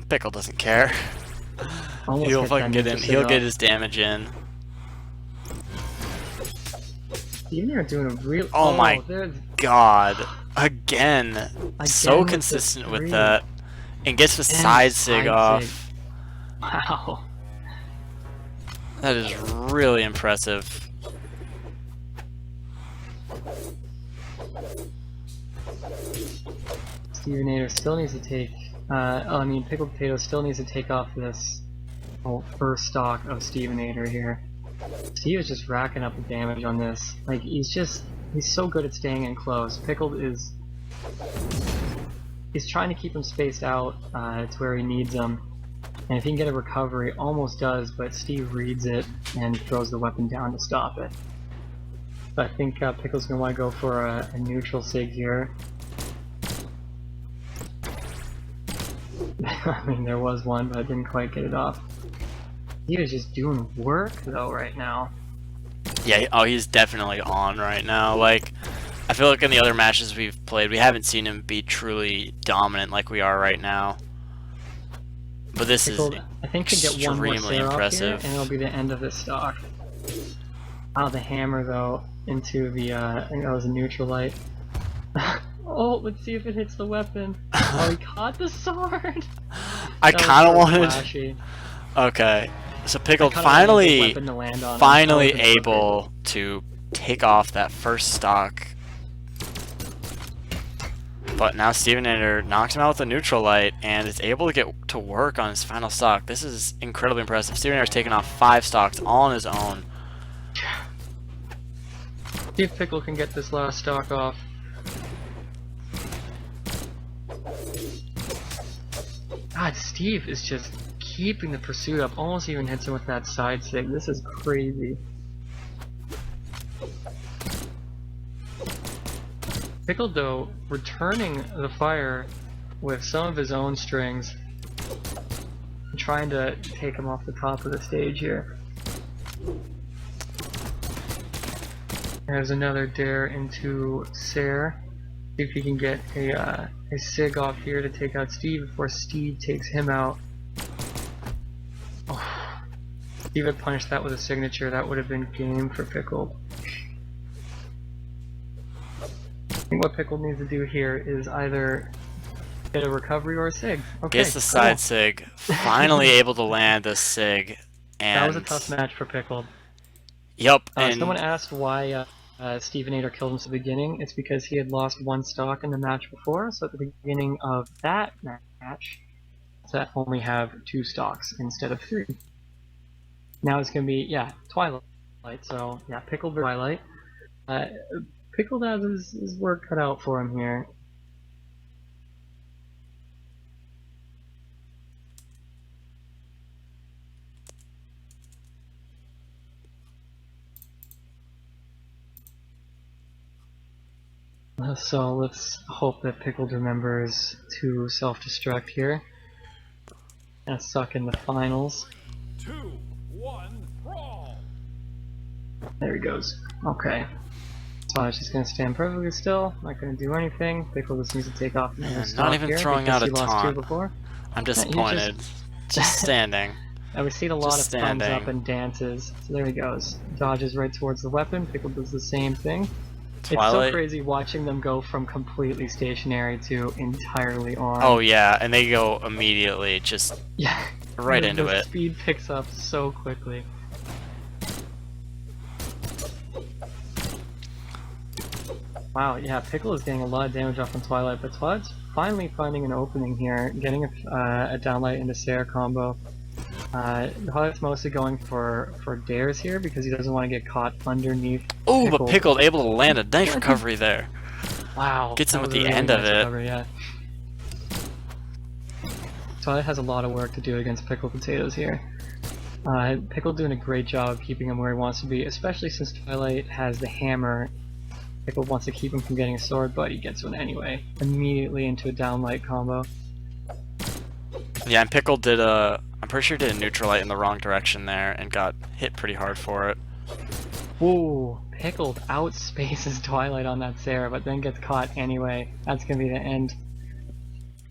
Pickle doesn't care. Almost He'll hit fucking that get in. neutral He'll sig get off. his damage in. Even they're doing a real. Oh my there's God. Again. So with the consistent with three. that. And gets the And side sig side off. sig. Wow. That is really impressive. Stevenator still needs to take. Pickled Potato still needs to take off this first stock of Stevenator here. Steve is just racking up the damage on this. Like, he's so good at staying in close. Pickled is. He's trying to keep him spaced out to where he needs them. And if he can get a recovery, almost does, but Steve reads it and throws the weapon down to stop it. So I think Pickle's going to want to go for a neutral sig here. I mean, there was one, but I didn't quite get it off. He is just doing work, though, right now. Yeah, oh, he's definitely on right now. Like, I feel like in the other matches we've played, we haven't seen him be truly dominant like we are right now. But this Pickled, is I think, could get one more extremely Sarah off here, impressive. and it'll be the end of this stock. Oh, the hammer, though, into the, I think that was a neutral light. Oh, let's see if it hits the weapon. Oh, he caught the sword! I That was kind of so wanted. flashy. Okay, so Pickled I kinda wanted the finally, weapon to land on him. finally That would've been able to take off that first stock. But now Stevenator knocks him out with a neutral light and is able to get to work on his final stock. This is incredibly impressive. Stevenator's taken off 5 stocks all on his own. perfect. See if Pickle can get this last stock off. God, Steve is just keeping the pursuit up. Almost even hits him with that side sig. This is crazy. Pickle, though, returning the fire with some of his own strings, trying to take him off the top of the stage here. There's another dare into Sayre. See if he can get a sig off here to take out Steve before Steve takes him out. Oh. Steve had punished that with a signature. That would have been game for Pickle. I think what Pickle needs to do here is either get a recovery or a sig. Okay, Gets the side sig. Finally able to land the sig. And that was a tough match for Pickle. Yep. And Someone asked why Stevenator killed him at the beginning. It's because he had lost 1 stock in the match before, so at the beginning of that match, to only have 2 stocks instead of 3. Now it's going to be, yeah, Twilight. So, yeah, Pickled Twilight. Pickled has his work cut out for him here. So let's hope that Pickled remembers to self-destruct here. And suck in the finals. 2, 1, brawl. There he goes. Okay. So I was just gonna stand perfectly still, not gonna do anything. Pickle just needs to take off another Man, stock not even here throwing because out he a lost 2 taunt. before. I'm you disappointed. Just standing. And we've seen a lot Just of thumbs standing. up and dances. So there he goes. Dodges right towards the weapon. Pickle does the same thing. It's so Twilight. crazy watching them go from completely stationary to entirely on. Oh yeah, and they go immediately, just yeah. right The into it. speed picks up so quickly. Wow, yeah, Pickle is getting a lot of damage off on Twilight, but Twilight's finally finding an opening here, getting a downlight into Sarah combo. Twilight's mostly going for dares here because he doesn't want to get caught underneath. Oh, Pickle. but Pickle able to land a nice recovery there. Wow, Gets him that at was a the really end of nice it. recovery, yeah. Twilight has a lot of work to do against Pickle Potatoes here. Pickle doing a great job of keeping him where he wants to be, especially since Twilight has the hammer. Pickle wants to keep him from getting a sword, but he gets one anyway. Immediately into a downlight combo. Yeah, and Pickle did a... I'm pretty sure did a neutral light in the wrong direction there and got hit pretty hard for it. Ooh, Pickle outspaces Twilight on that Sarah, but then gets caught anyway. That's gonna be the end.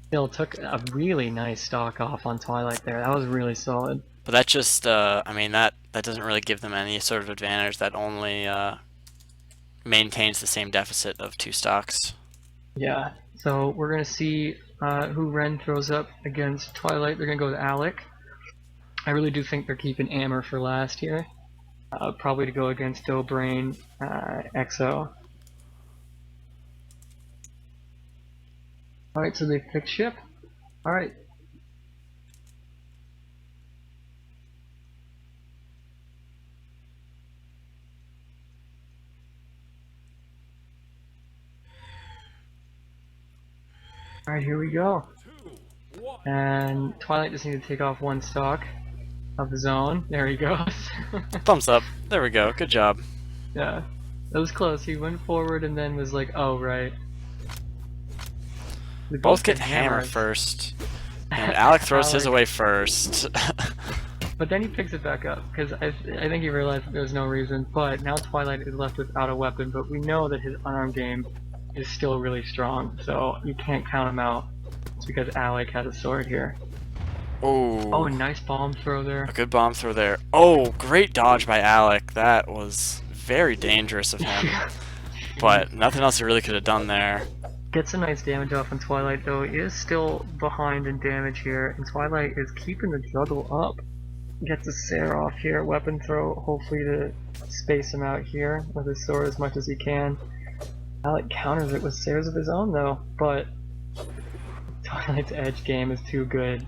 Still took a really nice stock off on Twilight there. That was really solid. But that just, I mean, that doesn't really give them any sort of advantage. That only maintains the same deficit of 2 stocks. Yeah, so we're gonna see who Ren throws up against Twilight. They're gonna go with Alec. I really do think they're keeping Amber for last here. Probably to go against Doughbrain, EXO. Alright, so they pick ship. Alright. Alright, here we go. 2, 1. And Twilight just needs to take off 1 stock of his own. There he goes. Thumbs up. There we go. Good job. Yeah, that was close. He went forward and then was like, "Oh right." They Both get hammered hammered first. And Alec throws his Alec. away first. But then he picks it back up because I think he realized that there's no reason. But now Twilight is left without a weapon. But we know that his unarmed game is still really strong, so you can't count him out. It's because Alec has a sword here. Oh, Oh, nice bomb throw there. a good bomb throw there. Oh, great dodge by Alec. That was very dangerous of him. But nothing else he really could have done there. Gets a nice damage off on Twilight though. He is still behind in damage here, and Twilight is keeping the juggle up. Gets a Sarah off here, weapon throw, hopefully to space him out here with his sword as much as he can. Alec counters it with Sarahs of his own though, but Twilight's edge game is too good.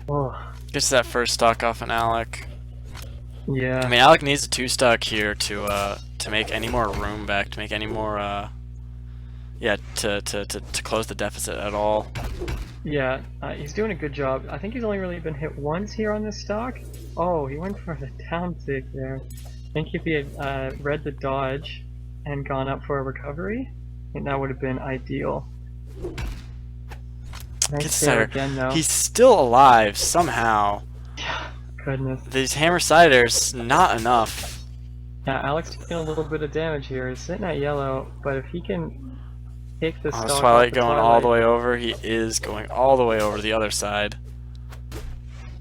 Oh, Gets that first stock off on Alec. yeah. I mean, Alec needs a 2-stock here to make any more room back, to make any more yeah, to close the deficit at all. Yeah, he's doing a good job. I think he's only really been hit once here on this stock. Oh, he went for the down tick there. I think if he had read the dodge and gone up for a recovery, I think that would have been ideal. Nice Gets save there. again though. He's still alive somehow. Goodness. These hammer siders, not enough. Yeah, Alex taking a little bit of damage here. He's sitting at yellow, but if he can take this Oh, stock Twilight off the going all the way over. He is going all the way over to the other side.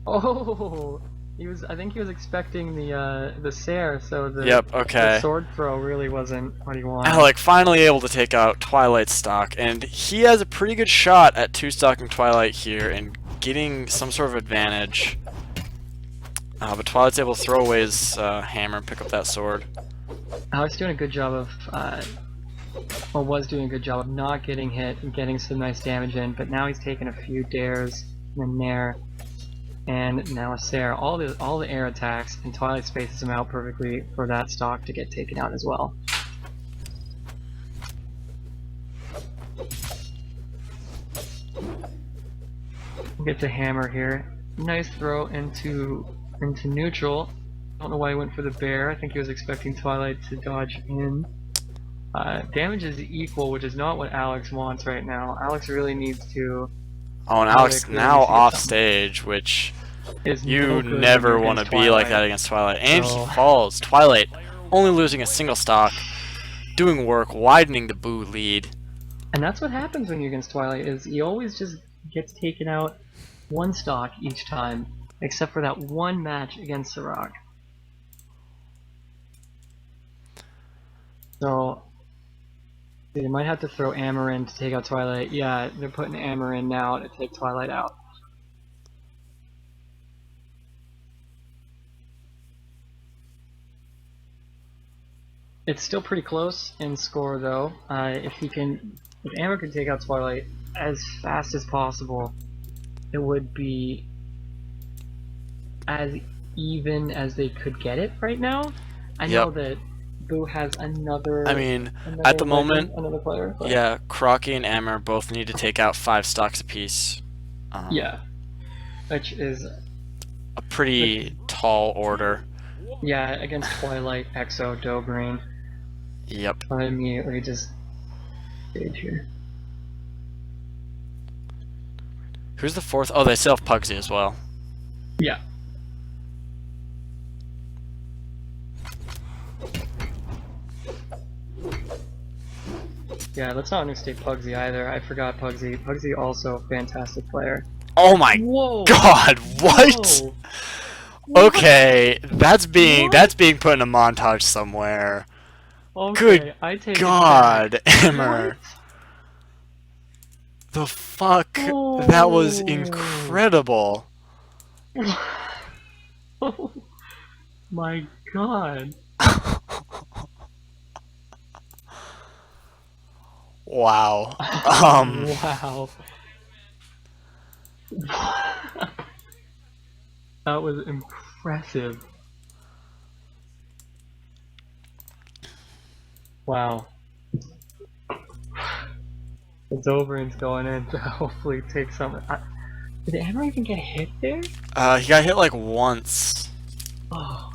Oh, he was. I think he was expecting the Sarah, so the Yep, okay. the sword throw really wasn't what he wanted. Alec finally able to take out Twilight's stock, and he has a pretty good shot at 2-stocking Twilight here and getting some sort of advantage. But Twilight's able to throw away his hammer and pick up that sword. Alex doing a good job of, or was doing a good job of not getting hit and getting some nice damage in, but now he's taken a few dares and Nair, and now a Sarah. All the air attacks, and Twilight spaces him out perfectly for that stock to get taken out as well. Gets a hammer here. Nice throw into neutral. Don't know why he went for the bear. I think he was expecting Twilight to dodge in. Damage is equal, which is not what Alex wants right now. Alex really needs to. Oh, and Alex Really now see off something. stage, which Is you no good never when you're want to against be like that Twilight. against Twilight. And So- he falls. Twilight only losing a single stock, doing work, widening the Boo lead. And that's what happens when you're against Twilight. Is he always just gets taken out one stock each time, except for that one match against Sirach. So they might have to throw Amber in to take out Twilight. Yeah, they're putting Amber in now to take Twilight out. It's still pretty close in score though. If Amber could take out Twilight as fast as possible, it would be as even as they could get it right now. I know Yep. that Boo has another. I mean, another at the moment, another player. But yeah, Crocky and Amber both need to take out 5 stocks apiece. yeah, which is A pretty tall order. yeah against Twilight, Exo, Dobrain. Yep. I immediately just stage here. Who's the 4th? Oh, they still have Pugsy as well. Yeah. Yeah, let's not understate Pugsy either. I forgot Pugsy. Pugsy also a fantastic player. Oh my Whoa! god, what? Whoa. Okay, that's being What? put in a montage somewhere. Okay, Good I take God, it back. Emmer. The fuck? That was Oh. incredible. Oh my god. Wow. Wow. That was impressive. Wow. It's over and it's going in to hopefully take some. Did Amber even get hit there? He got hit like once. Oh,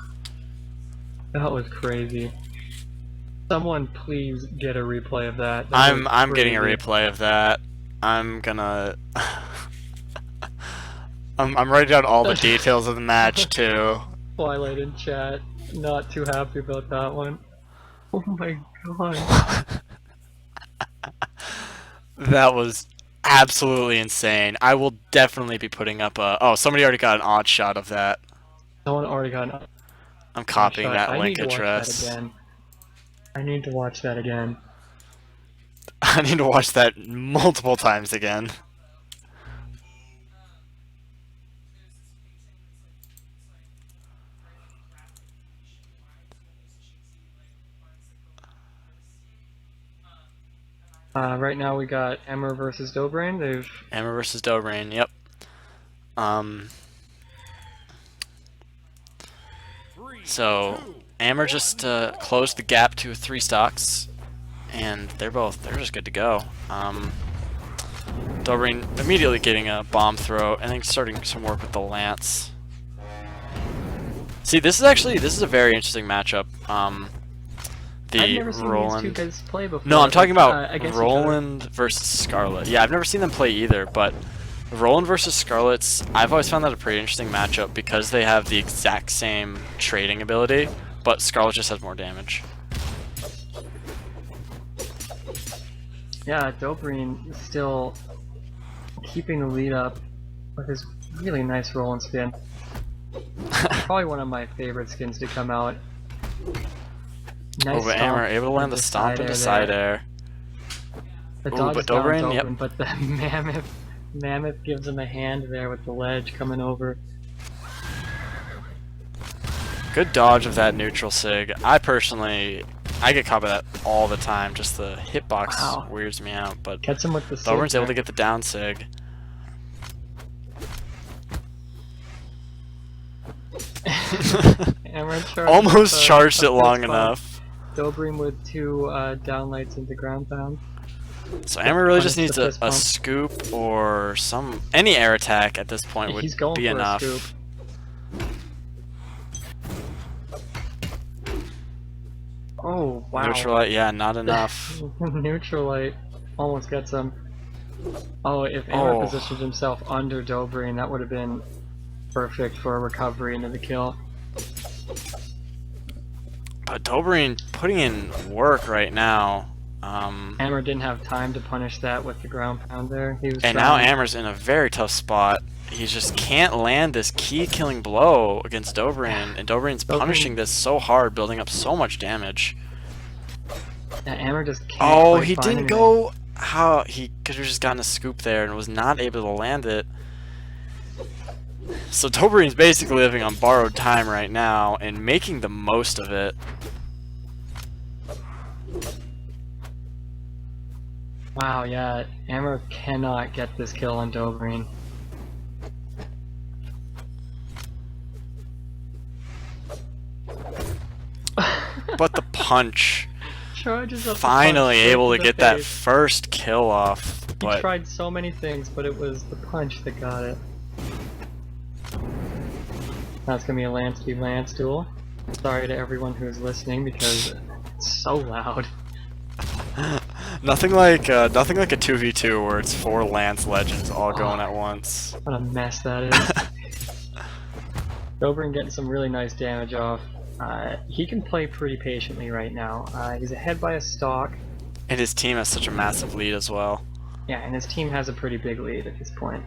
that was crazy. Someone please get a replay of that. That was I'm getting a crazy. replay of that. I'm gonna I'm writing down all the details of the match too. Twilight in chat, not too happy about that one. Oh my god. That was absolutely insane. I will definitely be putting up a. Oh, somebody already got an odd shot of that. Someone already got an I'm copying shot. that I link need to watch address. that again. I need to watch that again. I need to watch that multiple times again. Right now we got Emmer versus Dobrain. They've Emma versus Dobrain. Yep. So Amber just closed the gap to 3 stocks, and they're just good to go. Dobrain immediately getting a bomb throw, and then starting some work with the lance. See, this is a very interesting matchup. I've The never seen Roland. these two guys play before. No, I'm talking about against each other. Roland versus Scarlet. Yeah, I've never seen them play either, but Roland versus Scarlet's, I've always found that a pretty interesting matchup because they have the exact same trading ability, but Scarlet just has more damage. Yeah, Dobrain is still keeping the lead up with his really nice Roland skin. Probably one of my favorite skins to come out. Nice Over Amber, able to land the stomp into side air. The Ooh, dog but is down Dobrain, open, yep. but the mammoth gives him a hand there with the ledge coming over. Good dodge of that neutral sig. I get caught by that all the time. Just the hitbox Wow. weirds me out, but Gets him with the Dobrain's able to there. get the down sig. Amber charged Almost with, charged a it long fist bump. enough. Dobrain with 2 downlights into ground pound. So Amber really just Punish needs the a fist bump. scoop or any air attack at this point would He's going be for enough. a scoop. Oh wow! Neutral light, yeah, not enough. Neutral light almost gets him. Oh, if Amber Oh. positioned himself under Dobrain, that would have been perfect for a recovery into the kill. But Dobrain putting in work right now. Amber didn't have time to punish that with the ground pound there. He was And now trying- Amber's in a very tough spot. He just can't land this key killing blow against Dobrain, and Dobrain's Dobrain- punishing this so hard, building up so much damage. Yeah, Amber just can't. Oh, quite he find didn't anything. go. How he could have just gotten a scoop there and was not able to land it. So Dobrain's basically living on borrowed time right now and making the most of it. Wow, yeah, Amber cannot get this kill on Dobrin. But the punch, Charges up the finally punch straight able to the get that face. first kill off. He But tried so many things, but it was the punch that got it. That's gonna be a Lance v Lance duel. Sorry to everyone who's listening because it's so loud. nothing like a 2v2 where it's 4 Lance legends all going at once. What a mess that is. Dobrin getting some really nice damage off. He can play pretty patiently right now. He's ahead by a stock. And his team has such a massive lead as well. Yeah, and his team has a pretty big lead at this point.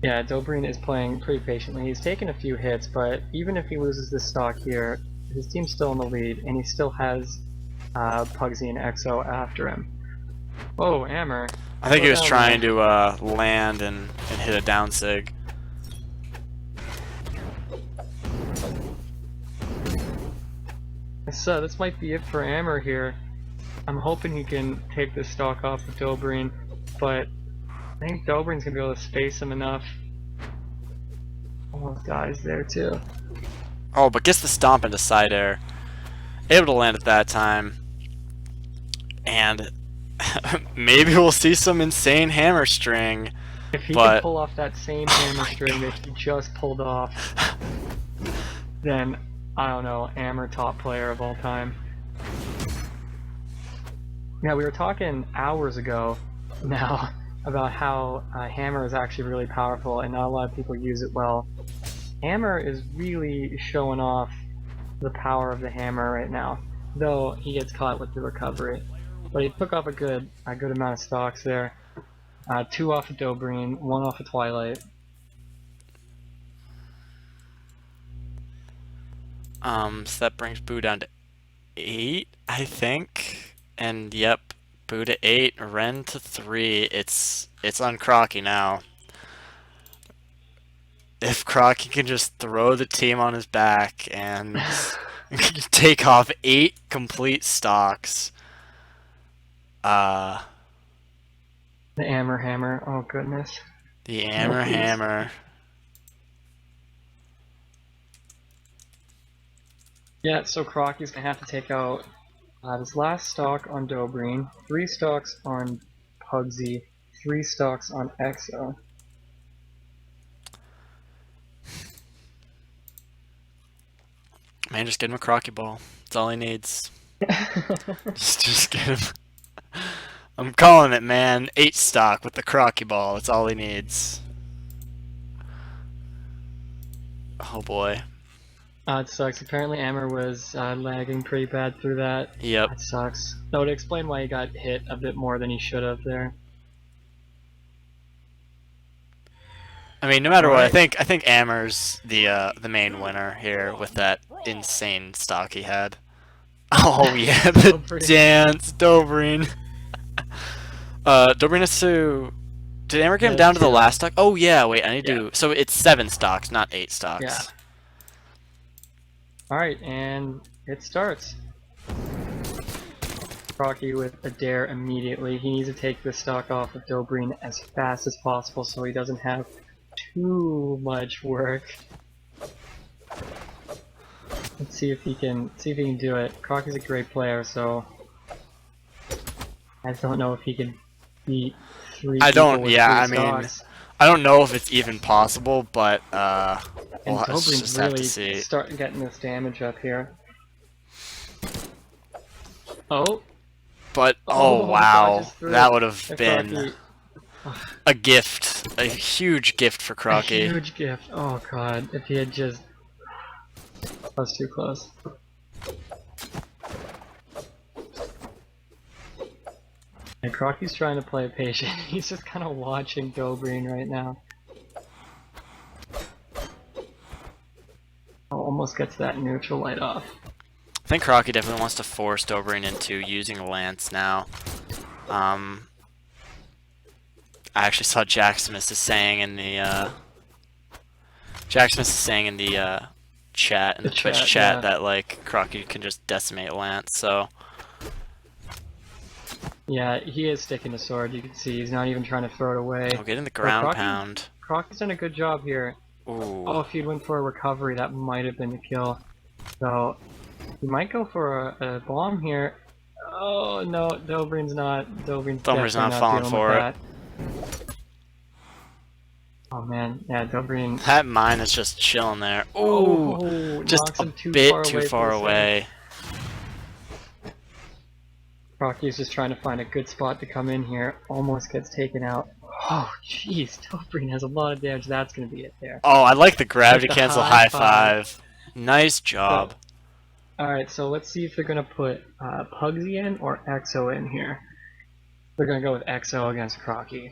Yeah, Dobrin is playing pretty patiently. He's taken a few hits, but even if he loses this stock here, his team's still in the lead, and he still has Pugsy and Exo after him. Oh, Amber. I think Slow he was down trying there. to land and hit a down sig. So this might be it for Amber here. I'm hoping he can take this stock off of Dobrin, but I think Dobrin's gonna be able to space him enough. Almost dies there too. Oh, but gets the stomp into side air. Able to land at that time. And maybe we'll see some insane hammer string. If he But- can pull off that same hammer string that he just pulled off, then I don't know, Amber top player of all time. Yeah, we were talking hours ago now about how hammer is actually really powerful and not a lot of people use it well. Hammer is really showing off the power of the hammer right now, though he gets caught with the recovery. But he took off a good amount of stocks there. 2 off of Dobrin, 1 off of Twilight. So that brings Boo down to 8, I think. And yep, Boo to 8, Ren to 3. It's on Crocky now. If Crocky can just throw the team on his back and take off 8 complete stocks. The Amber Hammer, oh goodness. The Amber please. Hammer. Yeah, so Crocky's gonna have to take out his last stock on Dobrin, 3 stocks on Pugsy, 3 stocks on Exo. Man, just get him a Crocky ball. That's all he needs. Just get him. I'm calling it, man. 8 stock with the Crocky ball. That's all he needs. Oh boy. It sucks. Apparently Amber was lagging pretty bad through that. Yep. That sucks. So to explain why he got hit a bit more than he should have there. I mean, no matter what, I Alright. think Amber's the main winner here with that insane stock he had. Oh yeah, the Dobrin. dance, Dobrin. Dobrin has to. Did Amber get him Yeah, down to the 2. last stock? Oh yeah, wait, I need Yeah. to. So it's 7 stocks, not 8 stocks. Yeah. Alright, and it starts. Crocky with a dare immediately. He needs to take this stock off of Dobrin as fast as possible so he doesn't have too much work. Let's see if he can do it. Crocky's a great player, so I don't know if he can beat 3 I people don't- with yeah, 3 I mean, stocks. I don't know if it's even possible, but And we'll Dobrin's just have to really see. starting getting this damage up here. Oh, But Oh, oh God, wow, just threw that it. would have and been Crocky, a gift, a huge gift for a Crocky. huge gift. Oh god, if he had just... That was too close. And Crocky's trying to play patient. He's just kind of watching Dobrin right now. Oh, almost gets that neutral light off. I think Crocky definitely wants to force Dobrin into using Lance now. I actually saw Jack Smith is saying in the chat in the Twitch chat, chat yeah. that like Crocky can just decimate Lance. So Yeah, he is sticking to sword. You can see he's not even trying to throw it away. oh, getting the So ground pound. Crocky's done a good job here. Ooh, Oh, if he'd went for a recovery, that might have been the kill. So he might go for a bomb here. Oh no, Dobrin's Thumber's definitely not not falling dealing for with it. that. Oh man, yeah, Dobrin. That mine is just chilling there. Ooh, Oh, just knocks a him too bit far too away far for a second. away. Crocky's just trying to find a good spot to come in here. Almost gets taken out. Oh, jeez, Dobrin has a lot of damage. That's gonna be it there. Oh, I like the gravity With the cancel high high five. Nice job. Alright, so let's see if they're gonna put Pugsy in or Exo in here. They're gonna go with Exo against Crocky.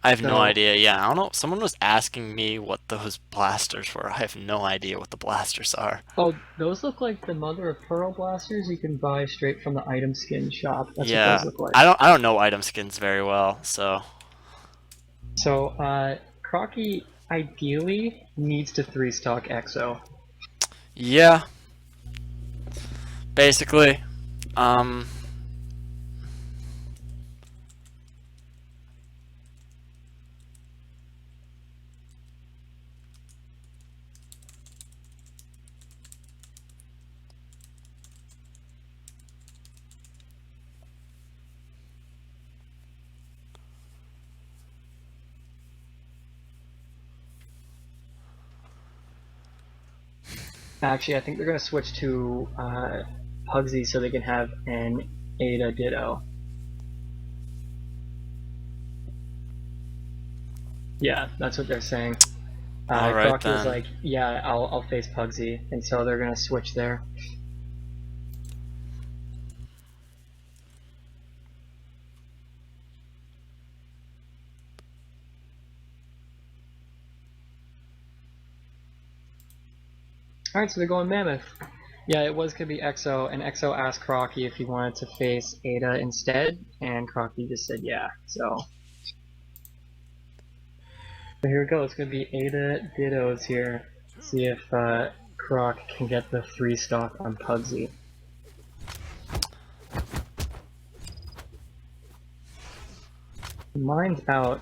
I have no So- idea. Yeah, I don't know. Someone was asking me what those blasters were. I have no idea what the blasters are. Oh, those look like the Mother of Pearl blasters you can buy straight from the item skin shop. That's what Yeah, those look like. I don't know item skins very well, so So, Crocky ideally needs to 3-stock Exo. yeah. Basically, Actually, I think they're gonna switch to Pugsy so they can have an Ada Ditto. Yeah, that's what they're saying. Alright Crocky was then. like, yeah, I'll face Pugsy, and so they're gonna switch there. Alright, so they're going Mammoth. Yeah, it was gonna be Exo, and Exo asked Crocky if he wanted to face Ada instead, and Crocky just said yeah, so here we go, it's gonna be Ada Dittos here. See if Croc can get the 3-stock on Pugsy. Mine's out.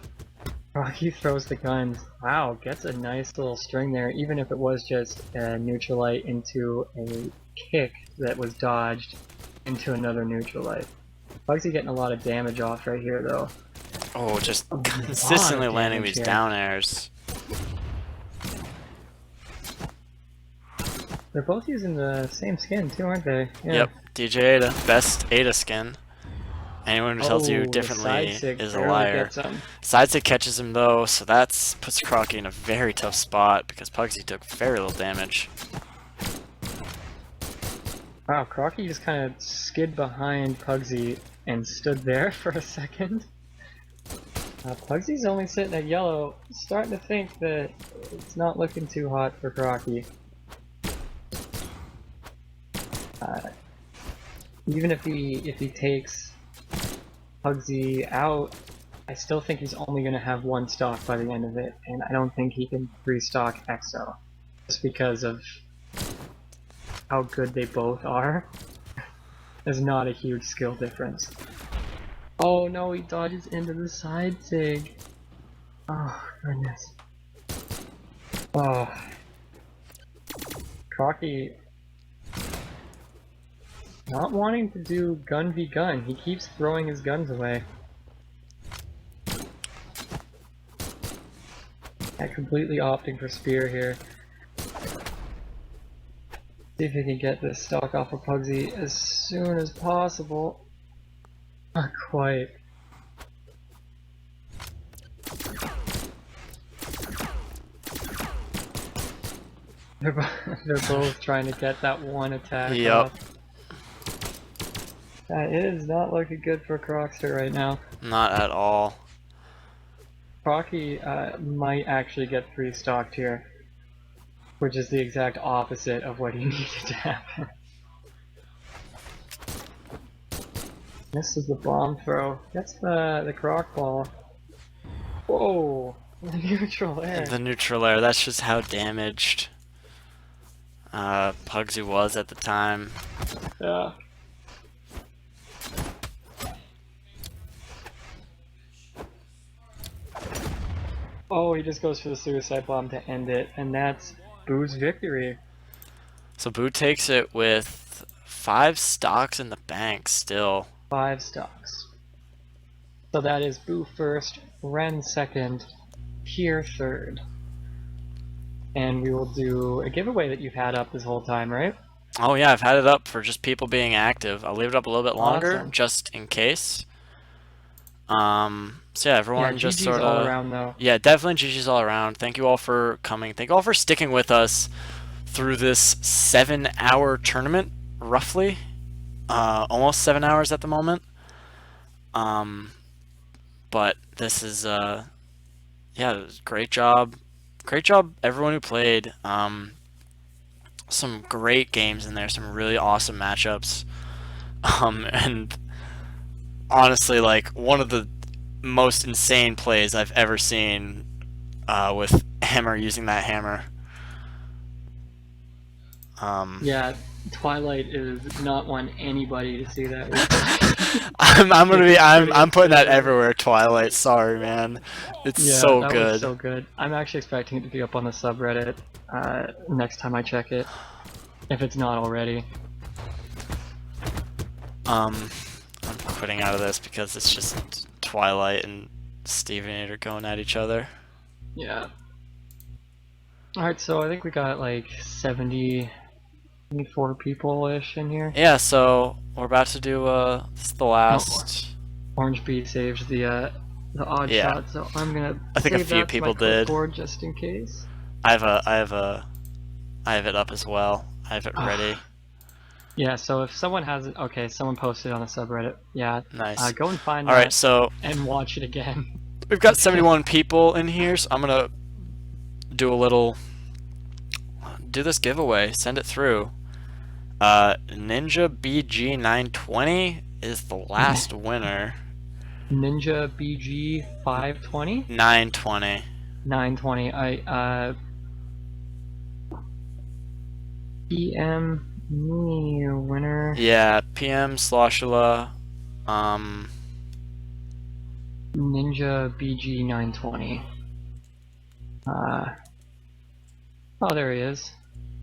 Crocky throws the guns. Wow, gets a nice little string there, even if it was just a neutralite into a kick that was dodged into another neutralite. Pugsy getting a lot of damage off right here though. oh, just A lot consistently of landing damage these here. down airs. They're both using the same skin too, aren't they? Yeah. Yep, DJ Ada, best Ada skin. Anyone who tells you Oh, the differently side sig is a barely liar. gets him. Sidestick catches him though, so that puts Crocky in a very tough spot because Pugsy took very little damage. Wow, Crocky just kind of skid behind Pugsy and stood there for a second. Pugsy's only sitting at yellow, starting to think that it's not looking too hot for Crocky. Even if he takes Pugsy out, I still think he's only going to have 1 stock by the end of it, and I don't think he can 3-stock Exo, just because of how good they both are. There's not a huge skill difference. Oh no, he dodges into the side sig. Oh goodness. Oh. Crocky not wanting to do gun v gun. He keeps throwing his guns away. And completely opting for spear here. See if he can get this stock off of Pugsy as soon as possible. Not quite. They're both trying to get that one attack Yep. off. That is not looking good for Crocster right now. Not at all. Crocky might actually get 3-stocked here, which is the exact opposite of what he needed to happen. This is the bomb throw. Gets the croc ball. Whoa! The neutral air. The neutral air. That's just how damaged Pugsy was at the time. Yeah. Oh, he just goes for the suicide bomb to end it, and that's Boo's victory. So Boo takes it with 5 stocks in the bank still. 5 stocks. So that is Boo first, Ren second, Tier third. And we will do a giveaway that you've had up this whole time, right? Oh yeah, I've had it up for just people being active. I'll leave it up a little bit longer, Awesome. just in case. So yeah, everyone Yeah, just GG's sort all of... around though. Yeah, definitely GG's all around. Thank you all for coming. Thank you all for sticking with us through this 7-hour tournament, roughly. Almost 7 hours at the moment. But this is, yeah, it was great job. Great job, everyone who played. Some great games in there, some really awesome matchups. And honestly, like, one of the most insane plays I've ever seen with Hammer using that hammer. Yeah, Twilight is not want anybody to see that. I'm putting that everywhere. Twilight, sorry man, it's Yeah, so that good. was so good. I'm actually expecting it to be up on the subreddit next time I check it, if it's not already. I'm quitting out of this because it's just Twilight and Stevenator going at each other. Yeah. Alright, so I think we got like 74 people-ish in here. Yeah, so we're about to do this is the last. Orange Bee saves the odd Yeah. shot, so I'm gonna I think a save few that to my people did. clipboard just in case. I have it up as well. I have it ready. Yeah, so if someone has it, okay, someone posted on the subreddit. Yeah, Nice. go and find All right, that so and watch it again. we've got 71 people in here, so I'm gonna do this giveaway. Send it through. Ninja BG 920 is the last winner. Ninja BG 520? 920. 920. PM me winner. Yeah, PM Sloshula. Ninja BG 920. Oh, there he is.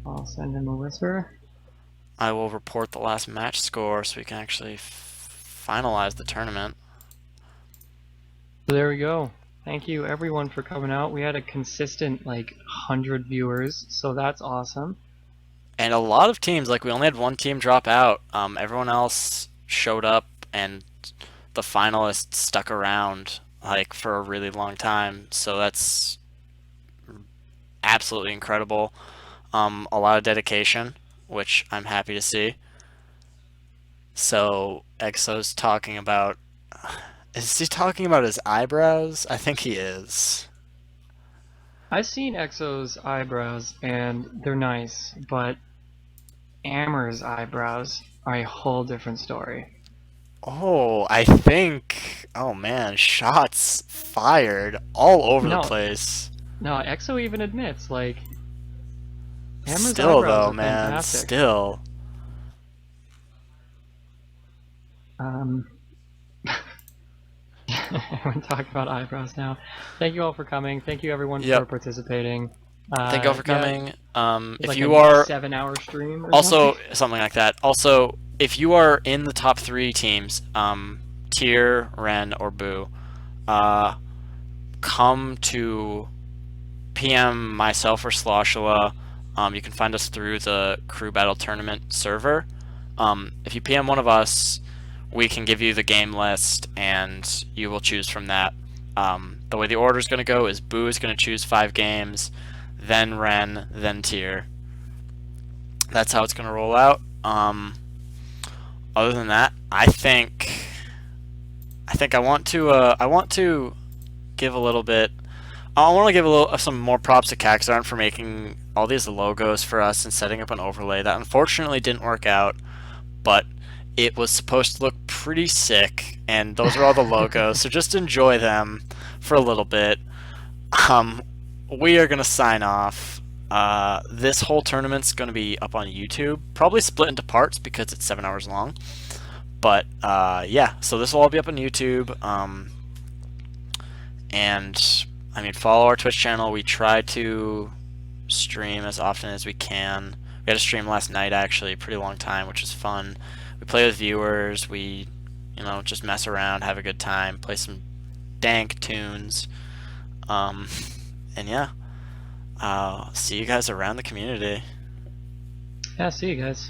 I'll send him a whisper. I will report the last match score so we can actually finalize the tournament. So there we go. Thank you everyone for coming out. We had a consistent like 100 viewers, so that's awesome. And a lot of teams, like we only had one team drop out. Everyone else showed up, and the finalists stuck around like for a really long time. So that's absolutely incredible. A lot of dedication, which I'm happy to see. So Exo's talking about. Is he talking about his eyebrows? I think he is. I've seen EXO's eyebrows and they're nice, but Amber's eyebrows are a whole different story. Oh, I think. Oh man, shots fired all over No. the place. No, EXO even admits, like, Amber's Still eyebrows though, are man, fantastic. still. Everyone talk about eyebrows now. Thank you all for coming. Thank you everyone Yep. for participating. Thank you all for coming. If like you a are 7-hour stream or also something. something like that. Also, if you are in the top 3 teams, Tier, Ren, or Boo, come to PM myself or Sloshula. You can find us through the Crew Battle Tournament server. If you PM one of us, we can give you the game list, and you will choose from that. The way the order is going to go is Boo is going to choose 5 games, then Ren, then Tier. That's how it's going to roll out. Other than that, I think I want to give a little bit. I want to give some more props to Kaxarn for making all these logos for us and setting up an overlay that unfortunately didn't work out, but it was supposed to look pretty sick, and those are all the logos, so just enjoy them for a little bit. um, we are gonna sign off. This whole tournament's gonna be up on YouTube, probably split into parts because it's 7 hours long. But yeah, so this will all be up on YouTube. And I mean, follow our Twitch channel. We try to stream as often as we can. We had a stream last night, actually, a pretty long time, which was fun. We play with viewers. We, just mess around, have a good time, play some dank tunes. And yeah, see you guys around the community. Yeah, see you guys.